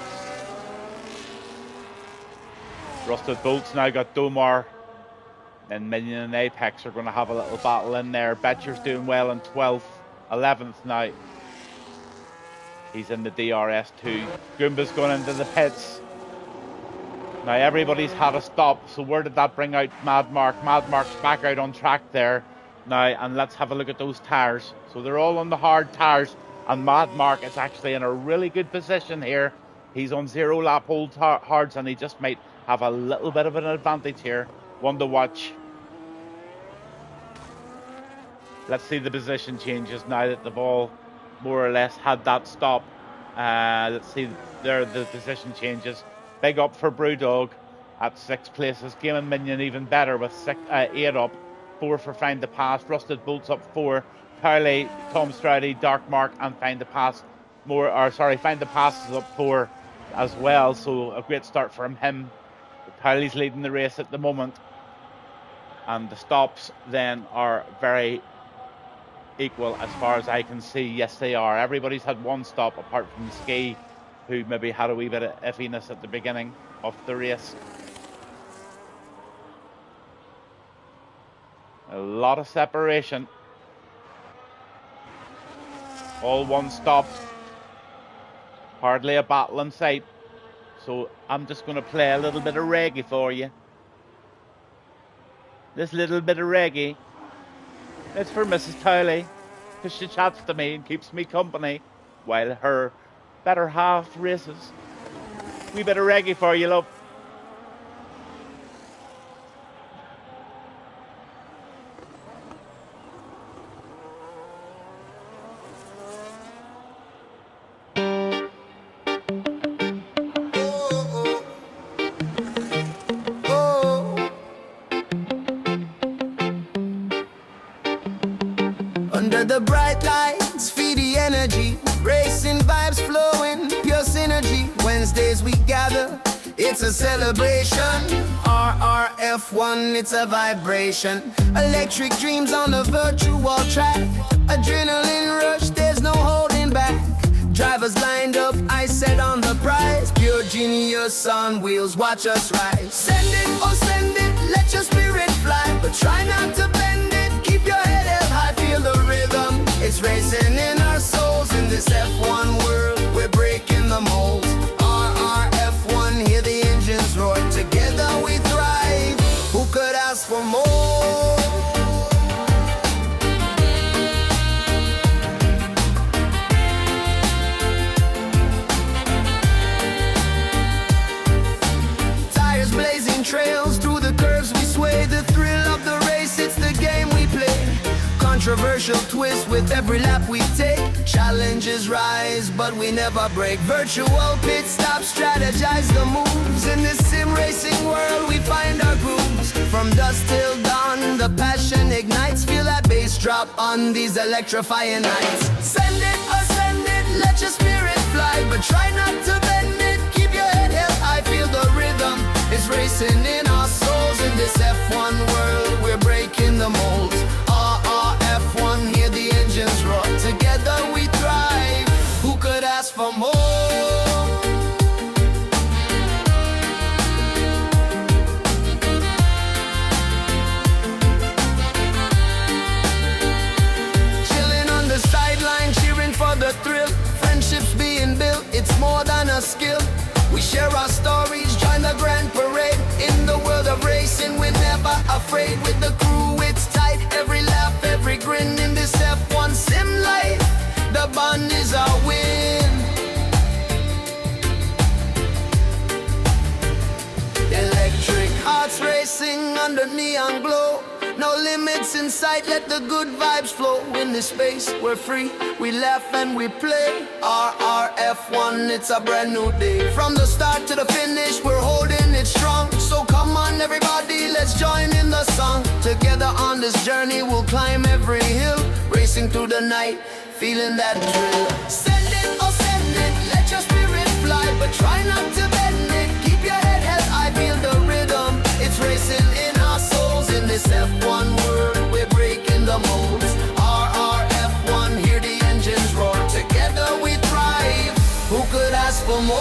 Rusted Bolt's now got Domar. And Minion and Apex are going to have a little battle in there. Betcher's doing well in 12th, 11th now. He's in the DRS too. Goomba's going into the pits. Now everybody's had a stop, so where did that bring out Mad Mark? Mad Mark's back out on track there now, and let's have a look at those tyres. So they're all on the hard tyres, and Mad Mark is actually in a really good position here. He's on 0 lap old hards, and he just might have a little bit of an advantage here. One to watch. Let's see the position changes now that they've all more or less had that stop. Let's see there the position changes. Big up for Brewdog at 6 places. Gaming Minion even better with 8 up. 4 for Find the Pass. Rusted Bolts up 4. Cowley, Tom Stroudy, Dark Mark, and Find the Pass Find the Pass is up 4 as well. So a great start from him. Cowley's leading the race at the moment. And the stops then are very equal as far as I can see. Yes, they are. Everybody's had one stop apart from Ski, who maybe had a wee bit of iffiness at the beginning of the race. A lot of separation. All one stopped. Hardly a battle in sight. So I'm just going to play a little bit of reggae for you. This little bit of reggae, it's for Mrs. Cowley, because she chats to me and keeps me company while her better half races. Wee bit of reggae for you, love. Under the bright lights, feed the energy, racing vibes flowing, pure synergy. Wednesdays we gather, it's a celebration. RRF1, it's a vibration. Electric dreams on a virtual track. Adrenaline rush, there's no holding back. Drivers lined up, I set on the prize. Pure genius on wheels, watch us rise. Send it, oh send it, let your spirit fly. But try not to bend it, keep your head held high. Feel the rhythm, it's racing in our souls. In this F1 world, we're breaking the mold. RRF1, hear the engines roar. Together we thrive, who could ask for more? Trails through the curves we sway. The thrill of the race, it's the game we play. Controversial twist with every lap we take. Challenges rise, but we never break. Virtual pit stop, strategize the moves. In this sim racing world, we find our grooves. From dusk till dawn, the passion ignites. Feel that bass drop on these electrifying nights. Send it, oh send it, let your spirit fly. But try not to bend it, keep your head held high. Feel the rhythm, it's racing in our souls. In this F1 world, we're breaking the mold. RRF1, hear the engines roar. Together we thrive, who could ask for more? Chilling on the sideline, cheering for the thrill. Friendships being built, it's more than a skill. We share our stories, join the grand parade. In the world of racing, we're never afraid. With the crew, it's tight. Every laugh, every grin in this F1 sim life. The bond is our win. Electric hearts racing under neon glow. No limits in sight, let the good vibes flow. In this space, we're free, we laugh and we play. RRF1, it's a brand new day. From the start to the finish, we're holding it strong. So come on everybody, let's join in the song. Together on this journey, we'll climb every hill. Racing through the night, feeling that thrill. Send it, oh send it, let your spirit fly. But try not to bend it, keep your head held high. Feel the rhythm, it's racing in our souls. In this F1 world, we're breaking the molds. RRF1, hear the engines roar. Together we thrive, who could ask for more?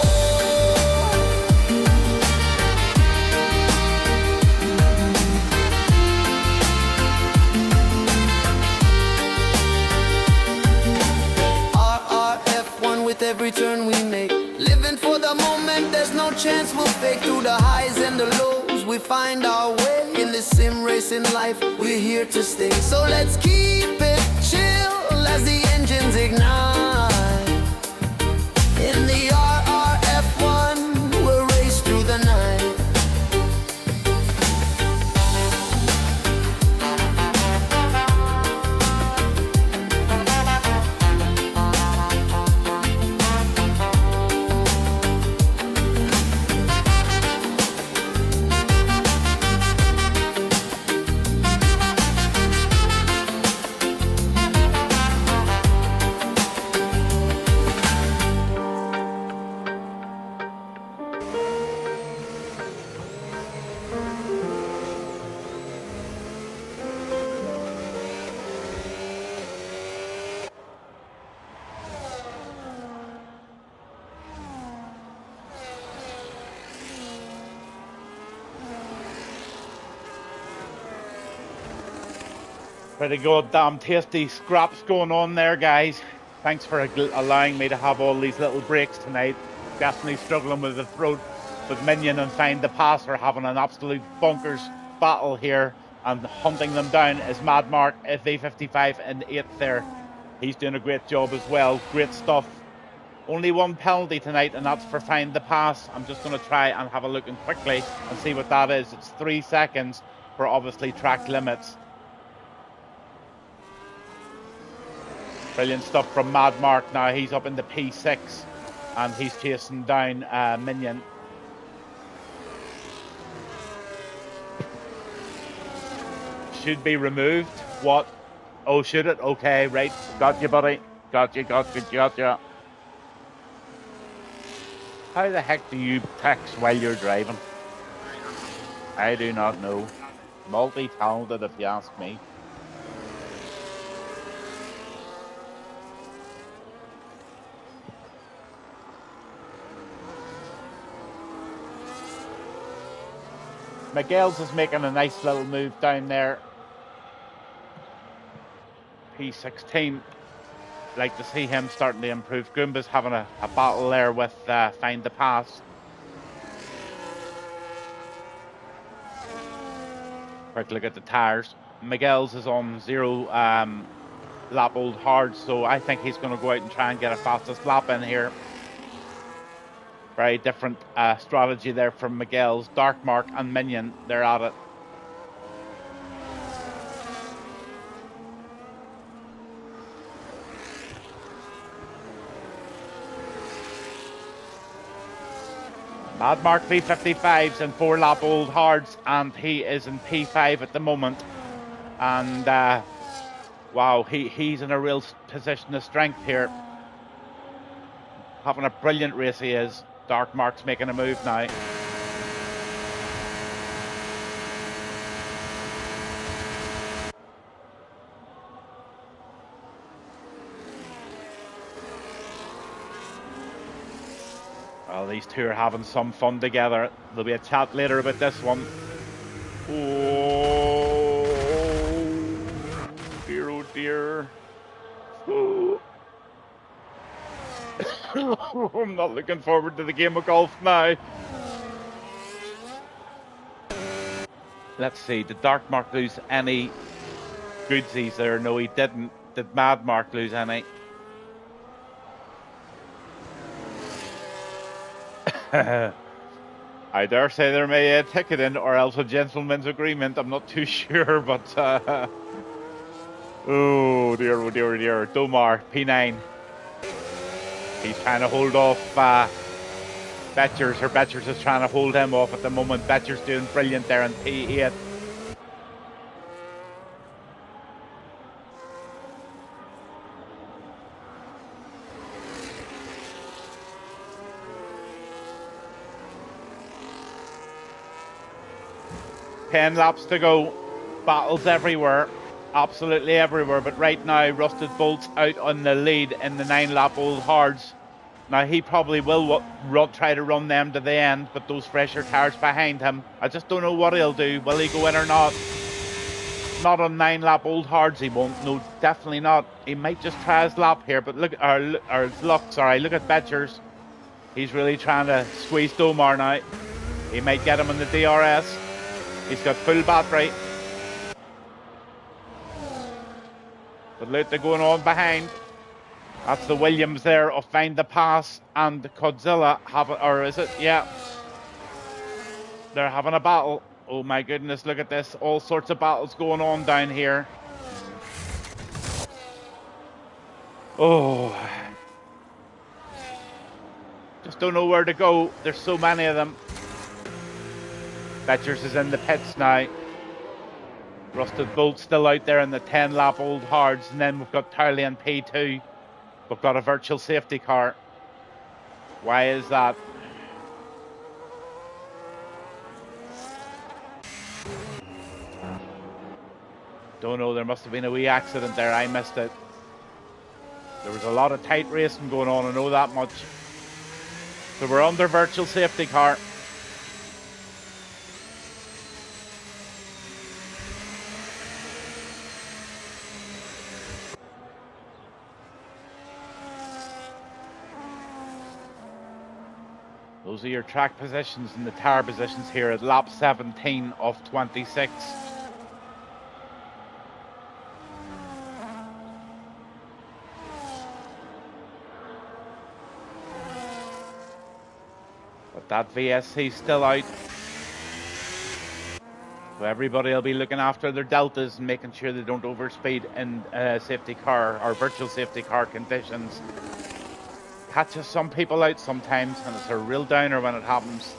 RRF1 with every turn we make. Living for the moment, there's no chance we'll fake. Through the highs and the lows, we find our way. In this sim racing life, we're here to stay. So let's keep it chill as the engines ignite. In the RRF1, we'll race through the night. Pretty good, damn tasty scraps going on there, guys. Thanks for allowing me to have all these little breaks tonight. Definitely struggling with the throat, but Minion and Find the Pass are having an absolute bonkers battle here, and hunting them down is Mad Mark V55 in 8th there. He's doing a great job as well. Great stuff. Only one penalty tonight, and that's for Find the Pass. I'm just going to try and have a look in quickly and see what that is. It's 3 seconds for obviously track limits. Brilliant stuff from Mad Mark. Now he's up in the P6 and he's chasing down Minion. Should be removed. What? Oh, should it? Okay, right. Got you, buddy. Got you. How the heck do you text while you're driving? I do not know. Multi-talented, if you ask me. Miguel's is making a nice little move down there. P16. Like to see him starting to improve. Goomba's having a battle there with Find the Pass. Quick look at the tires. Miguel's is on 0 lap old hard, so I think he's going to go out and try and get a fastest lap in here. Very different strategy there from Miguel's. Dark Mark and Minion, they're at it. Mad Mark P55s and 4 lap old hards, and he is in P5 at the moment. And wow, he's in a real position of strength here. Having a brilliant race he is. Dark Mark's making a move now. Well, these two are having some fun together. There'll be a chat later about this one. Oh dear, oh dear. Oh. I'm not looking forward to the game of golf now. Let's see, did Dark Mark lose any goodsies there? No, he didn't. Did Mad Mark lose any? I dare say there may be a ticket in, or else a gentleman's agreement. I'm not too sure, but oh dear, oh dear, oh dear. Domar, P9. He's trying to hold off Betchers, or Betchers is trying to hold him off at the moment. Betchers doing brilliant there in P8. Ten laps to go. Battles everywhere. Absolutely everywhere. But right now, Rusted Bolt's out on the lead in the 9 lap old hards. Now, he probably will try to run them to the end, but those fresher tires behind him, I just don't know what he'll do. Will he go in or not? Not on 9 lap old hards, he won't. No, definitely not. He might just try his lap here, but look, or his luck, sorry. Look at Betchers. He's really trying to squeeze Domar now. He might get him in the DRS. He's got full battery. But look, they're going on behind. That's the Williams there of Find the Pass and Godzilla have it, or is it? Yeah. They're having a battle. Oh my goodness, look at this. All sorts of battles going on down here. Oh. Just don't know where to go. There's so many of them. Betchers is in the pits now. Rusted Bolt still out there in the 10 lap old hards, and then we've got Tarley in P2. We've got a virtual safety car. Why is that? Don't know, there must have been a wee accident there, I missed it. There was a lot of tight racing going on, I know that much. So we're under virtual safety car. Those are your track positions and the tire positions here at lap 17 of 26. But that VSC's still out. So everybody will be looking after their deltas and making sure they don't overspeed in safety car or virtual safety car conditions. Catches some people out sometimes, and it's a real downer when it happens.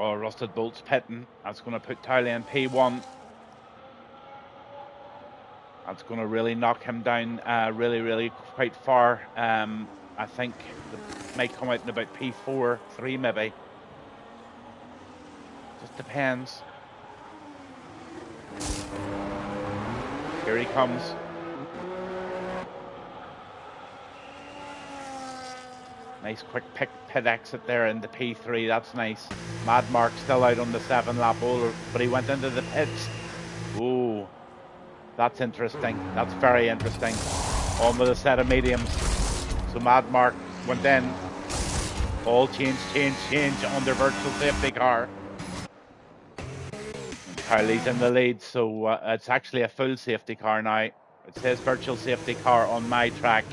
Oh, Rusted Bolt's pitting. That's going to put Towley in P1. That's going to really knock him down really quite far. I think the might come out in about P4, 3 maybe. Just depends. Here he comes. Nice quick pit exit there into P3, that's nice. Mad Mark still out on the 7-lap hole, but he went into the pits. Ooh, that's interesting. That's very interesting. On with a set of mediums. So Mad Mark went in. All change on their virtual safety car. And Kylie's in the lead, so it's actually a full safety car now. It says virtual safety car on my track.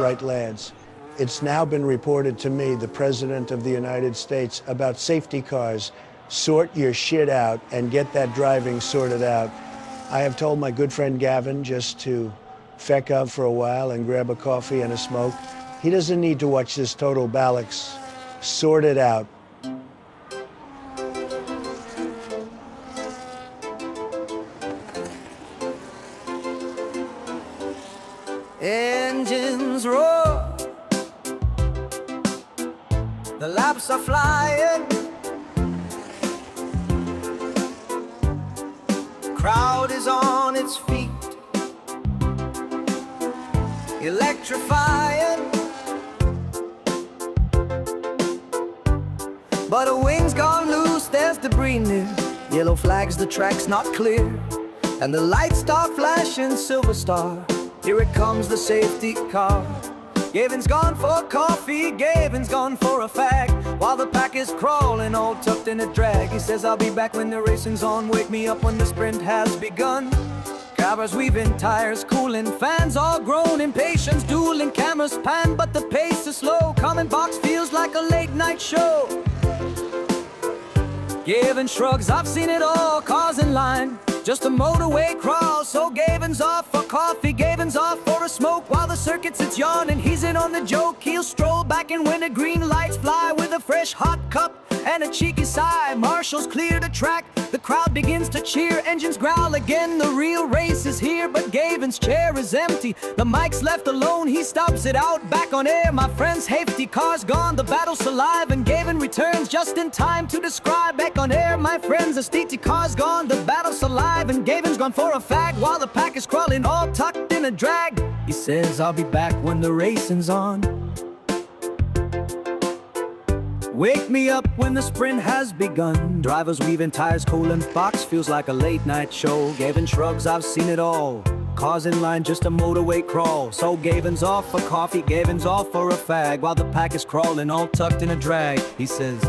Right, lads. It's now been reported to me, the President of the United States, about safety cars. Sort your shit out and get that driving sorted out. I have told my good friend Gavin just to feck out for a while and grab a coffee and a smoke. He doesn't need to watch this total Ballocks. Sort it out. Engines roar, the laps are flying, crowd is on its feet, electrifying, but a wing's gone loose, there's debris near, yellow flags, the track's not clear, and the lights start flashing, silver star. Here it comes, the safety car. Gavin's gone for coffee, Gavin's gone for a fag. While the pack is crawling, all tucked in a drag. He says, I'll be back when the racing's on. Wake me up when the sprint has begun. Covers weaving, tires cooling, fans all grown, impatience dueling, cameras pan, but the pace is slow. Coming box feels like a late night show. Gavin shrugs, I've seen it all, cars in line. Just a motorway crawl, so Gavin's off for coffee, Gavin's off for a smoke. While the circuit sits yawning, he's in on the joke. He'll stroll back in when the green lights fly, with a fresh hot cup and a cheeky sigh. Marshals clear the track, the crowd begins to cheer. Engines growl again, the real race is here. But Gavin's chair is empty, the mic's left alone. He stops it out, back on air. My friend's safety car's gone, the battle's alive, and Gavin returns just in time to describe. Back on air, my friend's safety car's gone, the battle's alive, and Gavin's gone for a fag. While the pack is crawling, all tucked in a drag. He says, I'll be back when the racing's on. Wake me up when the sprint has begun. Drivers weaving, tires cooling, box feels like a late night show. Gavin shrugs, I've seen it all. Cars in line, just a motorway crawl. So Gavin's off for coffee, Gavin's off for a fag. While the pack is crawling, all tucked in a drag. He says,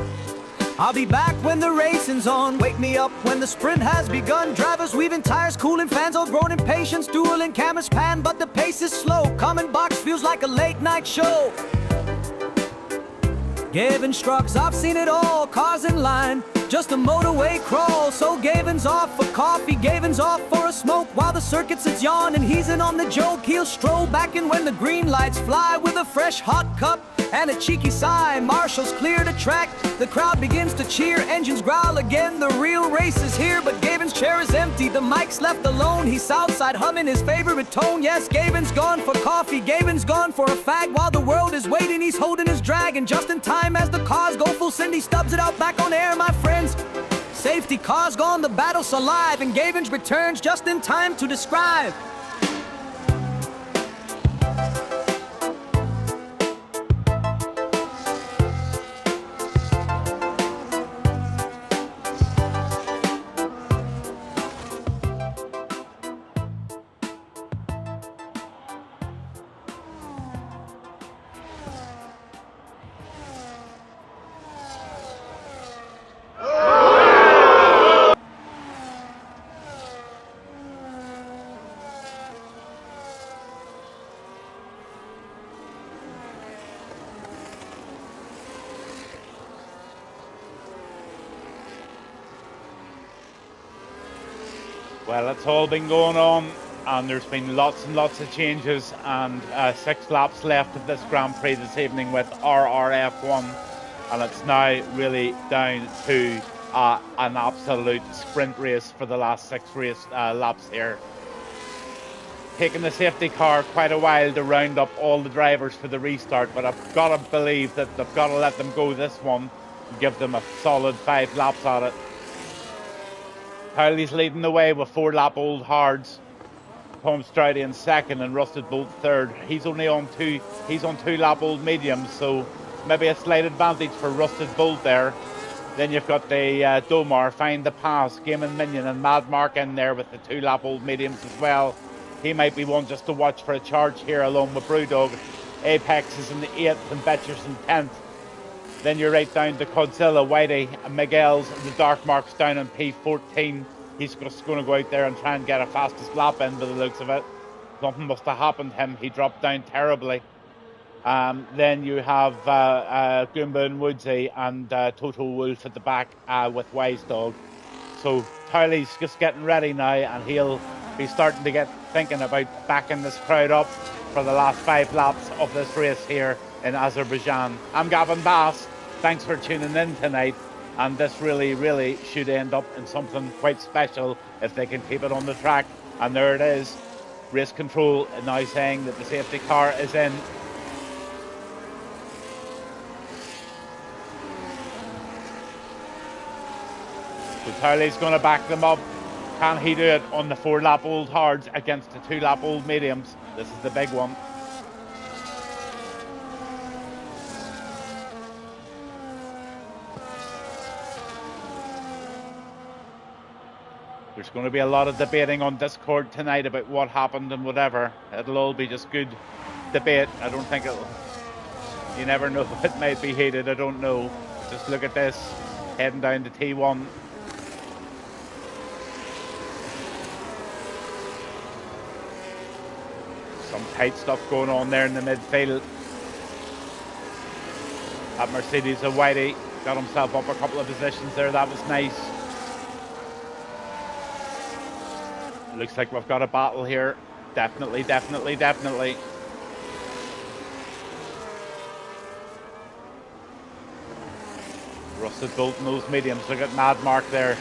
I'll be back when the racing's on. Wake me up when the sprint has begun. Drivers weaving, tires cooling, fans all grown impatience, dueling, cameras pan, but the pace is slow. Coming box feels like a late night show. Gavin shrugs, I've seen it all, cars in line, just a motorway crawl. So Gavin's off for coffee, Gavin's off for a smoke. While the circuit sits yawning, he's in on the joke. He'll stroll back in when the green lights fly, with a fresh hot cup and a cheeky sigh. Marshals clear the track, the crowd begins to cheer. Engines growl again, the real race is here. But Gavin's chair is empty, the mic's left alone. He's outside humming his favorite tone. Yes, Gavin's gone for coffee, Gavin's gone for a fag. While the world is waiting, he's holding his drag. And just in time as the cars go full send, he stubs it out back on air, my friends. Safety car's gone, the battle's alive, and Gavin's returns just in time to describe. Well, it's all been going on, and there's been lots and lots of changes, and 6 laps left of this Grand Prix this evening with RRF1, and it's now really down to an absolute sprint race for the last 6 laps here. Taking the safety car quite a while to round up all the drivers for the restart, but I've got to believe that they've got to let them go this one and give them a solid 5 laps at it. Howley's leading the way with 4-lap-old hards. Tom Stroudy in second and Rusted Bolt third. He's only on 2-lap-old mediums, so maybe a slight advantage for Rusted Bolt there. Then you've got the Domar, Find the Pass, Game and Minion, and Mad Mark in there with the 2-lap-old mediums as well. He might be one just to watch for a charge here along with Brewdog. Apex is in the 8th and Betchers in 10th. Then you're right down to Godzilla, Whitey, and Miguel's, and the Dark Mark's down on P14. He's just going to go out there and try and get a fastest lap in by the looks of it. Something must have happened to him. He dropped down terribly. Then you have Goomba and Woodsy and Total Wolf at the back with Wise Dog. So Towley's just getting ready now, and he'll be starting to get thinking about backing this crowd up for the last 5 laps of this race here in Azerbaijan. I'm Gavin Bass. Thanks for tuning in tonight. And this really, really should end up in something quite special if they can keep it on the track. And there it is. Race control now saying that the safety car is in. So Towley's going to back them up. Can he do it on the 4-lap-old hards against the 2-lap-old mediums? This is the big one. There's going to be a lot of debating on Discord tonight about what happened and whatever. It'll all be just good debate. I don't think it'll... You never know. It might be heated. I don't know. Just look at this. Heading down to T1. Some tight stuff going on there in the midfield. That Mercedes of Whitey got himself up a couple of positions there. That was nice. Looks like we've got a battle here. Definitely, definitely, definitely. Rusted Bolt in those mediums. Look at Mad Mark there.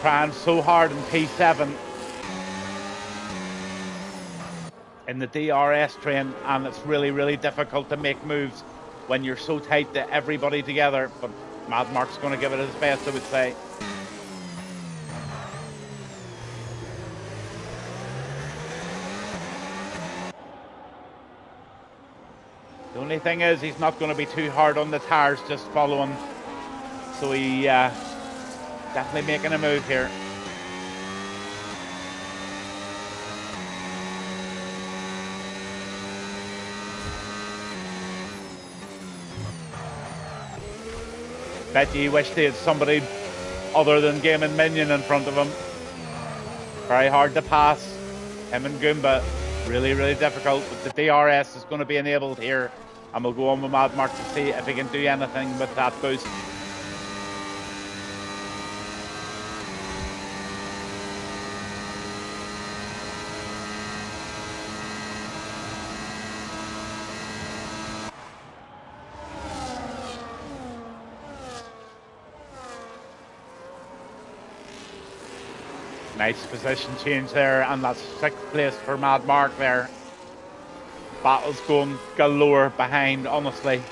Trying so hard in P7. In the DRS train, and it's really, really difficult to make moves when you're so tight to everybody together. But Mad Mark's going to give it his best, I would say. The only thing is he's not going to be too hard on the tires, just following. So he definitely making a move here. Bet you wish they had somebody other than Game and Minion in front of him. Very hard to pass. Him and Goomba, really, really difficult. But the DRS is going to be enabled here. And we'll go on with Mad Mark to see if he can do anything with that boost. Nice position change there, and that's 6th place for Mad Mark there. Battle's going galore behind, honestly.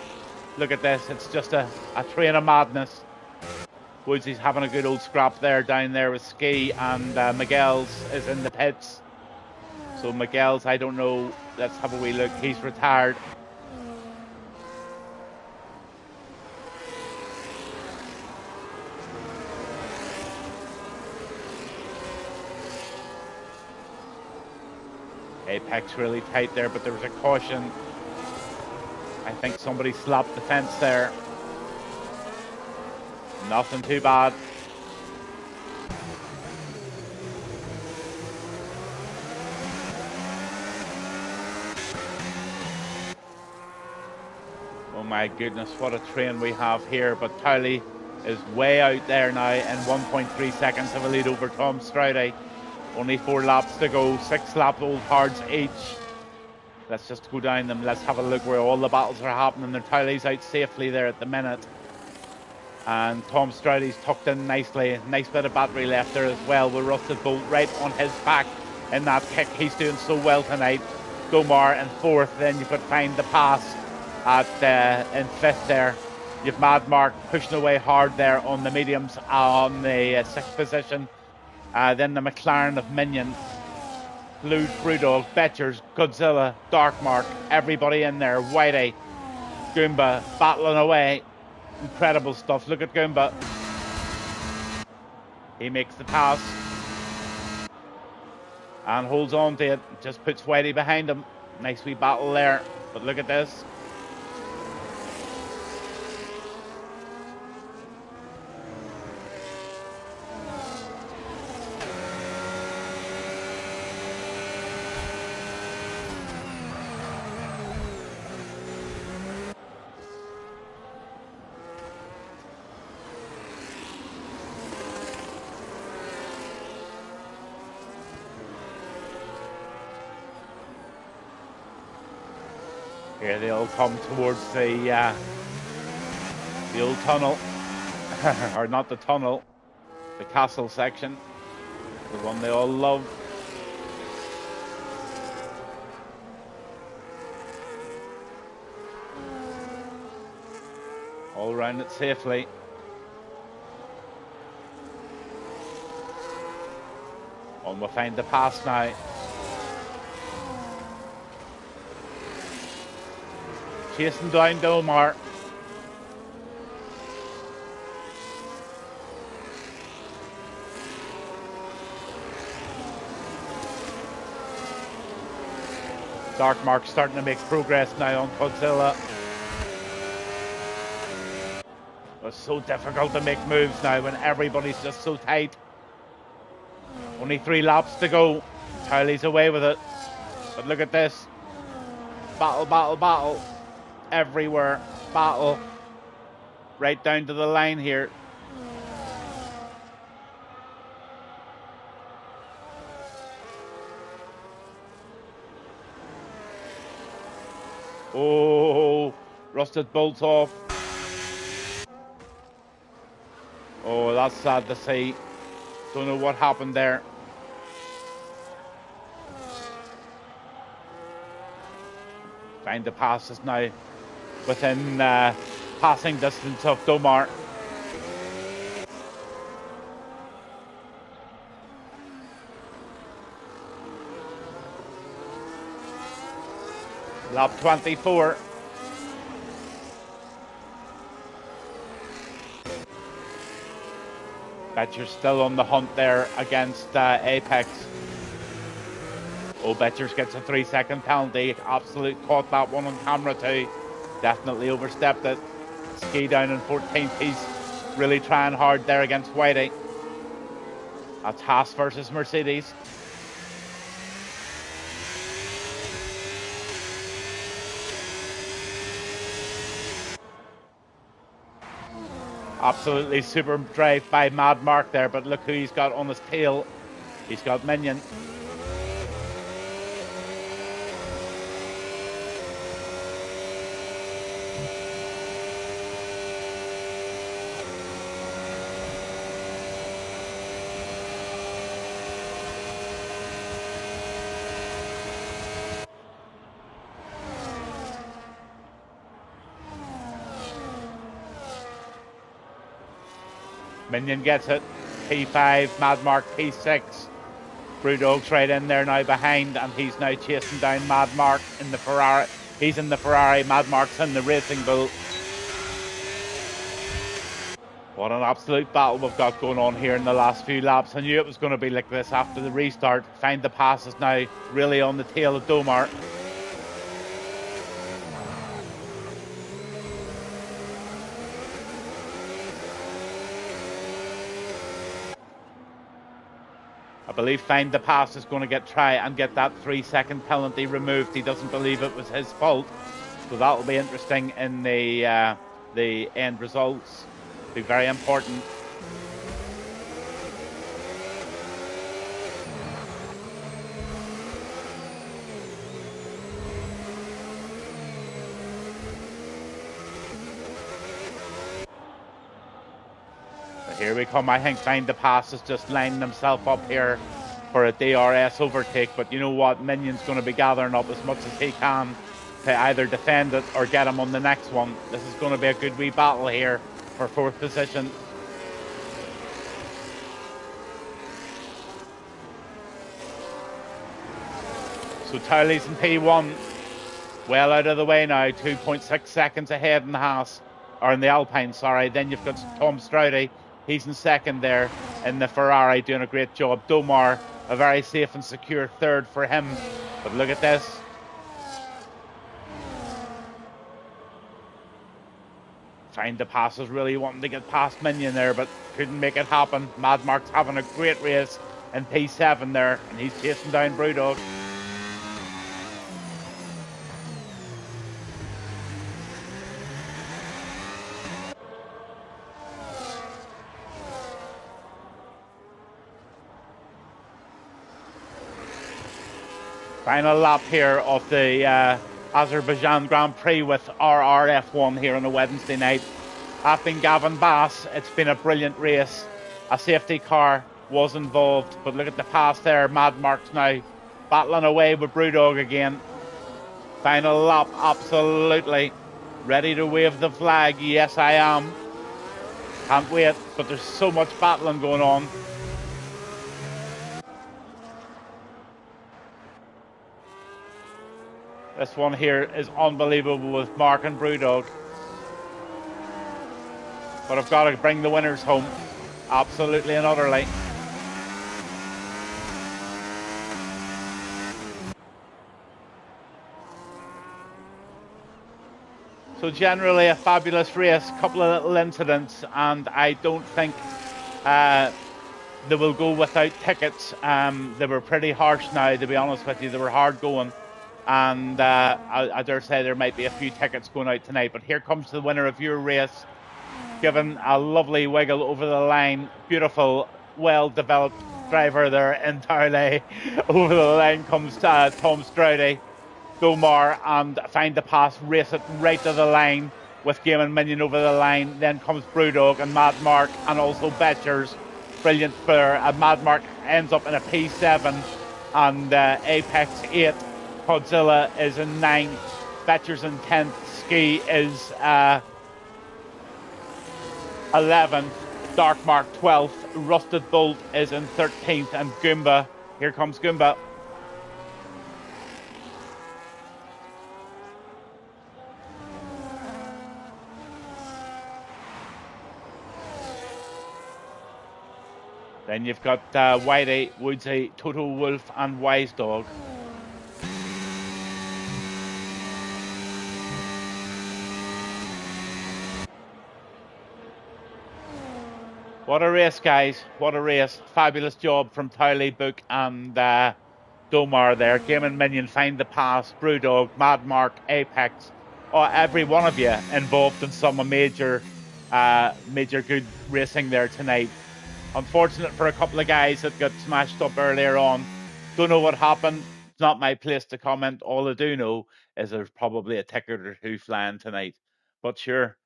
Look at this, it's just a train of madness. Woodsy's having a good old scrap there, down there with Ski, and Miguel's is in the pits. So Miguel's, I don't know, let's have a wee look, he's retired. Apex really tight there, but there was a caution. I think somebody slapped the fence there. Nothing too bad. Oh my goodness, what a train we have here. But Towley is way out there now in 1.3 seconds of a lead over Tom Stroudy. Only 4 laps to go, 6 lap old cards each. Let's just go down them. Let's have a look where all the battles are happening. The Towley's out safely there at the minute. And Tom Stroudy's tucked in nicely. Nice bit of battery left there as well with Rusted Bolt right on his back in that kick. He's doing so well tonight. Domar in 4th. Then you've got Find the Pass in 5th there. You've Mad Mark pushing away hard there on the mediums on the 6th position. Then the McLaren of Minion, Blue Brewdog, Betchers, Godzilla, Darkmark, everybody in there. Whitey, Goomba battling away. Incredible stuff. Look at Goomba. He makes the pass and holds on to it. Just puts Whitey behind him. Nice wee battle there. But look at this. Here they all come towards the old tunnel, or not the tunnel, the castle section, the one they all love. All round it safely. On we'll Find the Pass now. Chasing down Domar. Darkmark starting to make progress now on Godzilla. It's so difficult to make moves now when everybody's just so tight. Only 3 laps to go. Towley's away with it. But look at this. Battle, battle, battle. Everywhere. Battle. Right down to the line here. Oh, Rusted Bolt's off. Oh, that's sad to see. Don't know what happened there. Find the Passes now within passing distance of Domar. Lap 24. Betcher's still on the hunt there against Apex. Oh, Betchers gets a 3-second penalty. Absolute caught that one on camera too. Definitely overstepped it. Ski down in 14th. He's really trying hard there against Whitey. That's Haas versus Mercedes. Absolutely super drive by Mad Mark there, but look who he's got on his tail. He's got Minion. Minion gets it. P5, Mad Mark P6. Brewdog's right in there now behind, and he's now chasing down Mad Mark in the Ferrari. He's in the Ferrari, Mad Mark's in the Racing Bull. What an absolute battle we've got going on here in the last few laps. I knew it was going to be like this after the restart. Find the Passes now really on the tail of Domar. I believe Find the Pass is going to try and get that 3-second penalty removed. He doesn't believe it was his fault, so that will be interesting in the end results. Be very important. here we come. I think Find the Pass is just lining himself up here for a DRS overtake. But you know what? Minion's going to be gathering up as much as he can to either defend it or get him on the next one. This is going to be a good wee battle here for fourth position. So Towley's in P1. Well out of the way now, 2.6 seconds ahead in the Haas, or in the Alpine, sorry. Then you've got Tom Stroudy. He's in second there in the Ferrari, doing a great job. Domar, a very safe and secure third for him. But look at this. Find the Passes really wanting to get past Minion there, but couldn't make it happen. Mad Mark's having a great race in P7 there, and he's chasing down Brewdog. Final lap here of the Azerbaijan Grand Prix with RRF1 here on a Wednesday night. I've been Gavin Bass. It's been a brilliant race. A safety car was involved, but look at the pass there. Mad Mark's now battling away with Brewdog again. Final lap, absolutely. Ready to wave the flag. Yes, I am. Can't wait, but there's so much battling going on. This one here is unbelievable with Mark and Brewdog. But I've got to bring the winners home. Absolutely and utterly. So generally a fabulous race, couple of little incidents, and I don't think they will go without tickets. They were pretty harsh now, to be honest with you. They were hard going. And I dare say there might be a few tickets going out tonight. But here comes the winner of your race, given a lovely wiggle over the line. Beautiful, well-developed driver there entirely. Over the line comes Tom Stroudy. Domar and Find the Pass race it right to the line with Game and Minion over the line. Then comes Brewdog and Mad Mark and also Betchers. Brilliant for Mad Mark ends up in a P7 and Apex 8. Godzilla is in 9th, Betchers in 10th, Ski is 11th, Dark Mark 12th, Rusted Bolt is in 13th, and Goomba, here comes Goomba. Then you've got Whitey, Woodsy, Total Wolf, and Wise Dog. What a race, guys. What a race. Fabulous job from Towley, Book, and Domar there. Game and Minion, Find the Pass, Brewdog, Mad Mark, Apex. Oh, every one of you involved in some major good racing there tonight. Unfortunate for a couple of guys that got smashed up earlier on. Don't know what happened. It's not my place to comment. All I do know is there's probably a ticket or two flying tonight. But sure,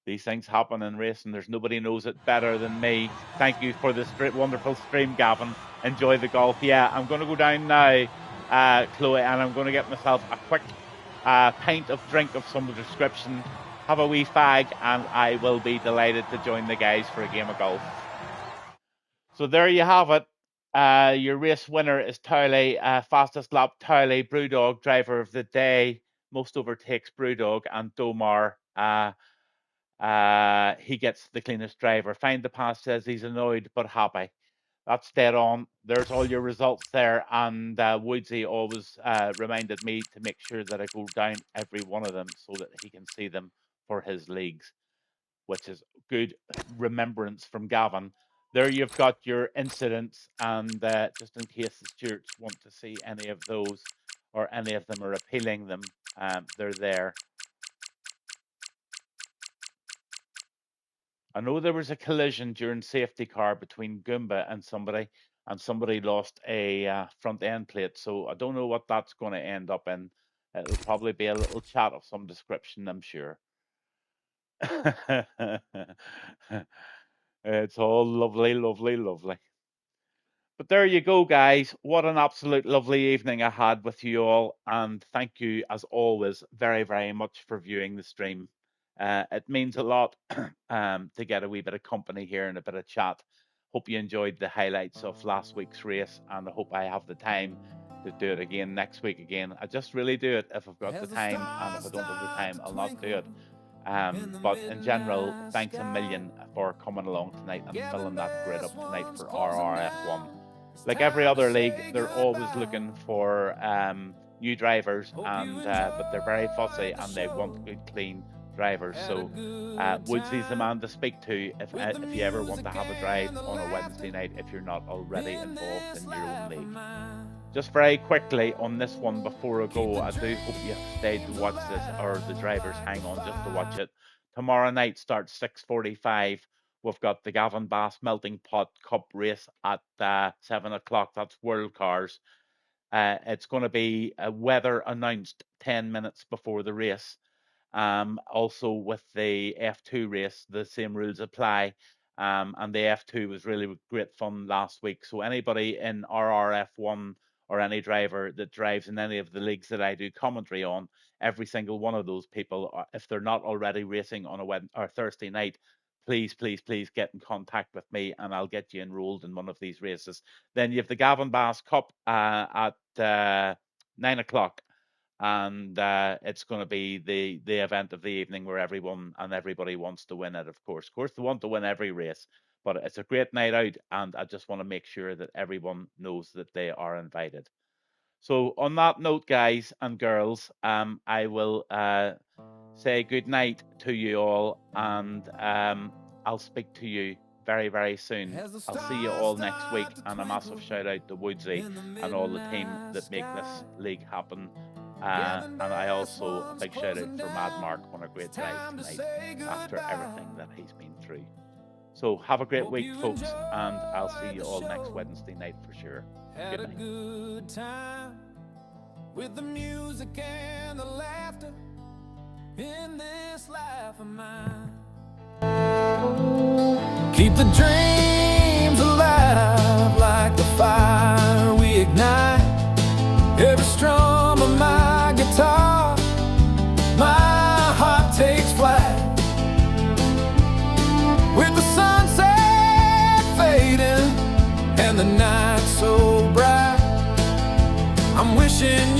these things happen in racing. There's nobody knows it better than me. Thank you for this wonderful stream, Gavin. Enjoy the golf. Yeah, I'm going to go down now, Chloe, and I'm going to get myself a quick pint of drink of some description, have a wee fag, and I will be delighted to join the guys for a game of golf. So there you have it. Your race winner is Towley, fastest lap Towley, Brewdog, driver of the day. Most overtakes Brewdog, and Domar, he gets the cleanest driver. Find the Pass says he's annoyed but happy. That's dead on. There's all your results there. And Woodsy always reminded me to make sure that I go down every one of them so that he can see them for his leagues, which is good remembrance from Gavin. There you've got your incidents, and just in case the stewards want to see any of those or any of them are appealing them, they're there. I know there was a collision during safety car between Goomba and somebody lost a front end plate. So I don't know what that's going to end up in. It'll probably be a little chat of some description, I'm sure. It's all lovely, lovely, lovely. But there you go, guys. What an absolute lovely evening I had with you all. And thank you, as always, very, very much for viewing the stream. It means a lot to get a wee bit of company here and a bit of chat. Hope you enjoyed the highlights of last week's race, and I hope I have the time to do it again next week again. I just really do it if I've got the time, and if I don't have the time, I'll not do it. But in general, thanks a million for coming along tonight and filling that grid up tonight for RRF1. Like every other league, they're always looking for new drivers, and but they're very fussy and they want good, clean drivers. So Woodsy's the man to speak to if you ever want to have a drive on a Wednesday night if you're not already involved in your own league. Just very quickly on this one before I go, I do hope you have stayed to watch this, or the drivers hang on just to watch it. Tomorrow night starts 6:45. We've got the Gavin Bass Melting Pot Cup race at 7 o'clock. That's World Cars. It's going to be weather announced 10 minutes before the race. Also with the F2 race, the same rules apply. And the F2 was really great fun last week. So anybody in RRF1 or any driver that drives in any of the leagues that I do commentary on, every single one of those people, if they're not already racing on a Wednesday or Thursday night, please, please, please get in contact with me and I'll get you enrolled in one of these races. Then you have the Gavin Bass Cup at 9 o'clock. And it's going to be the event of the evening where everybody wants to win it, of course. Of course, they want to win every race, but it's a great night out, and I just want to make sure that everyone knows that they are invited. So on that note, guys and girls, I will say good night to you all, and I'll speak to you very, very soon. I'll see you all next week, and a massive shout out to Woodsy and all the team that make this league happen. And I also, a big shout out for Mad Mark on a great drive tonight after everything that he's been through. So have a great week, folks, and I'll see you all next Wednesday night for sure. Good night. Good time with the music and the laughter in this life of mine. Keep the dreams alive like the fire we ignite. Every strum of my guitar, my heart takes flight. With the sunset fading and the night so bright, I'm wishing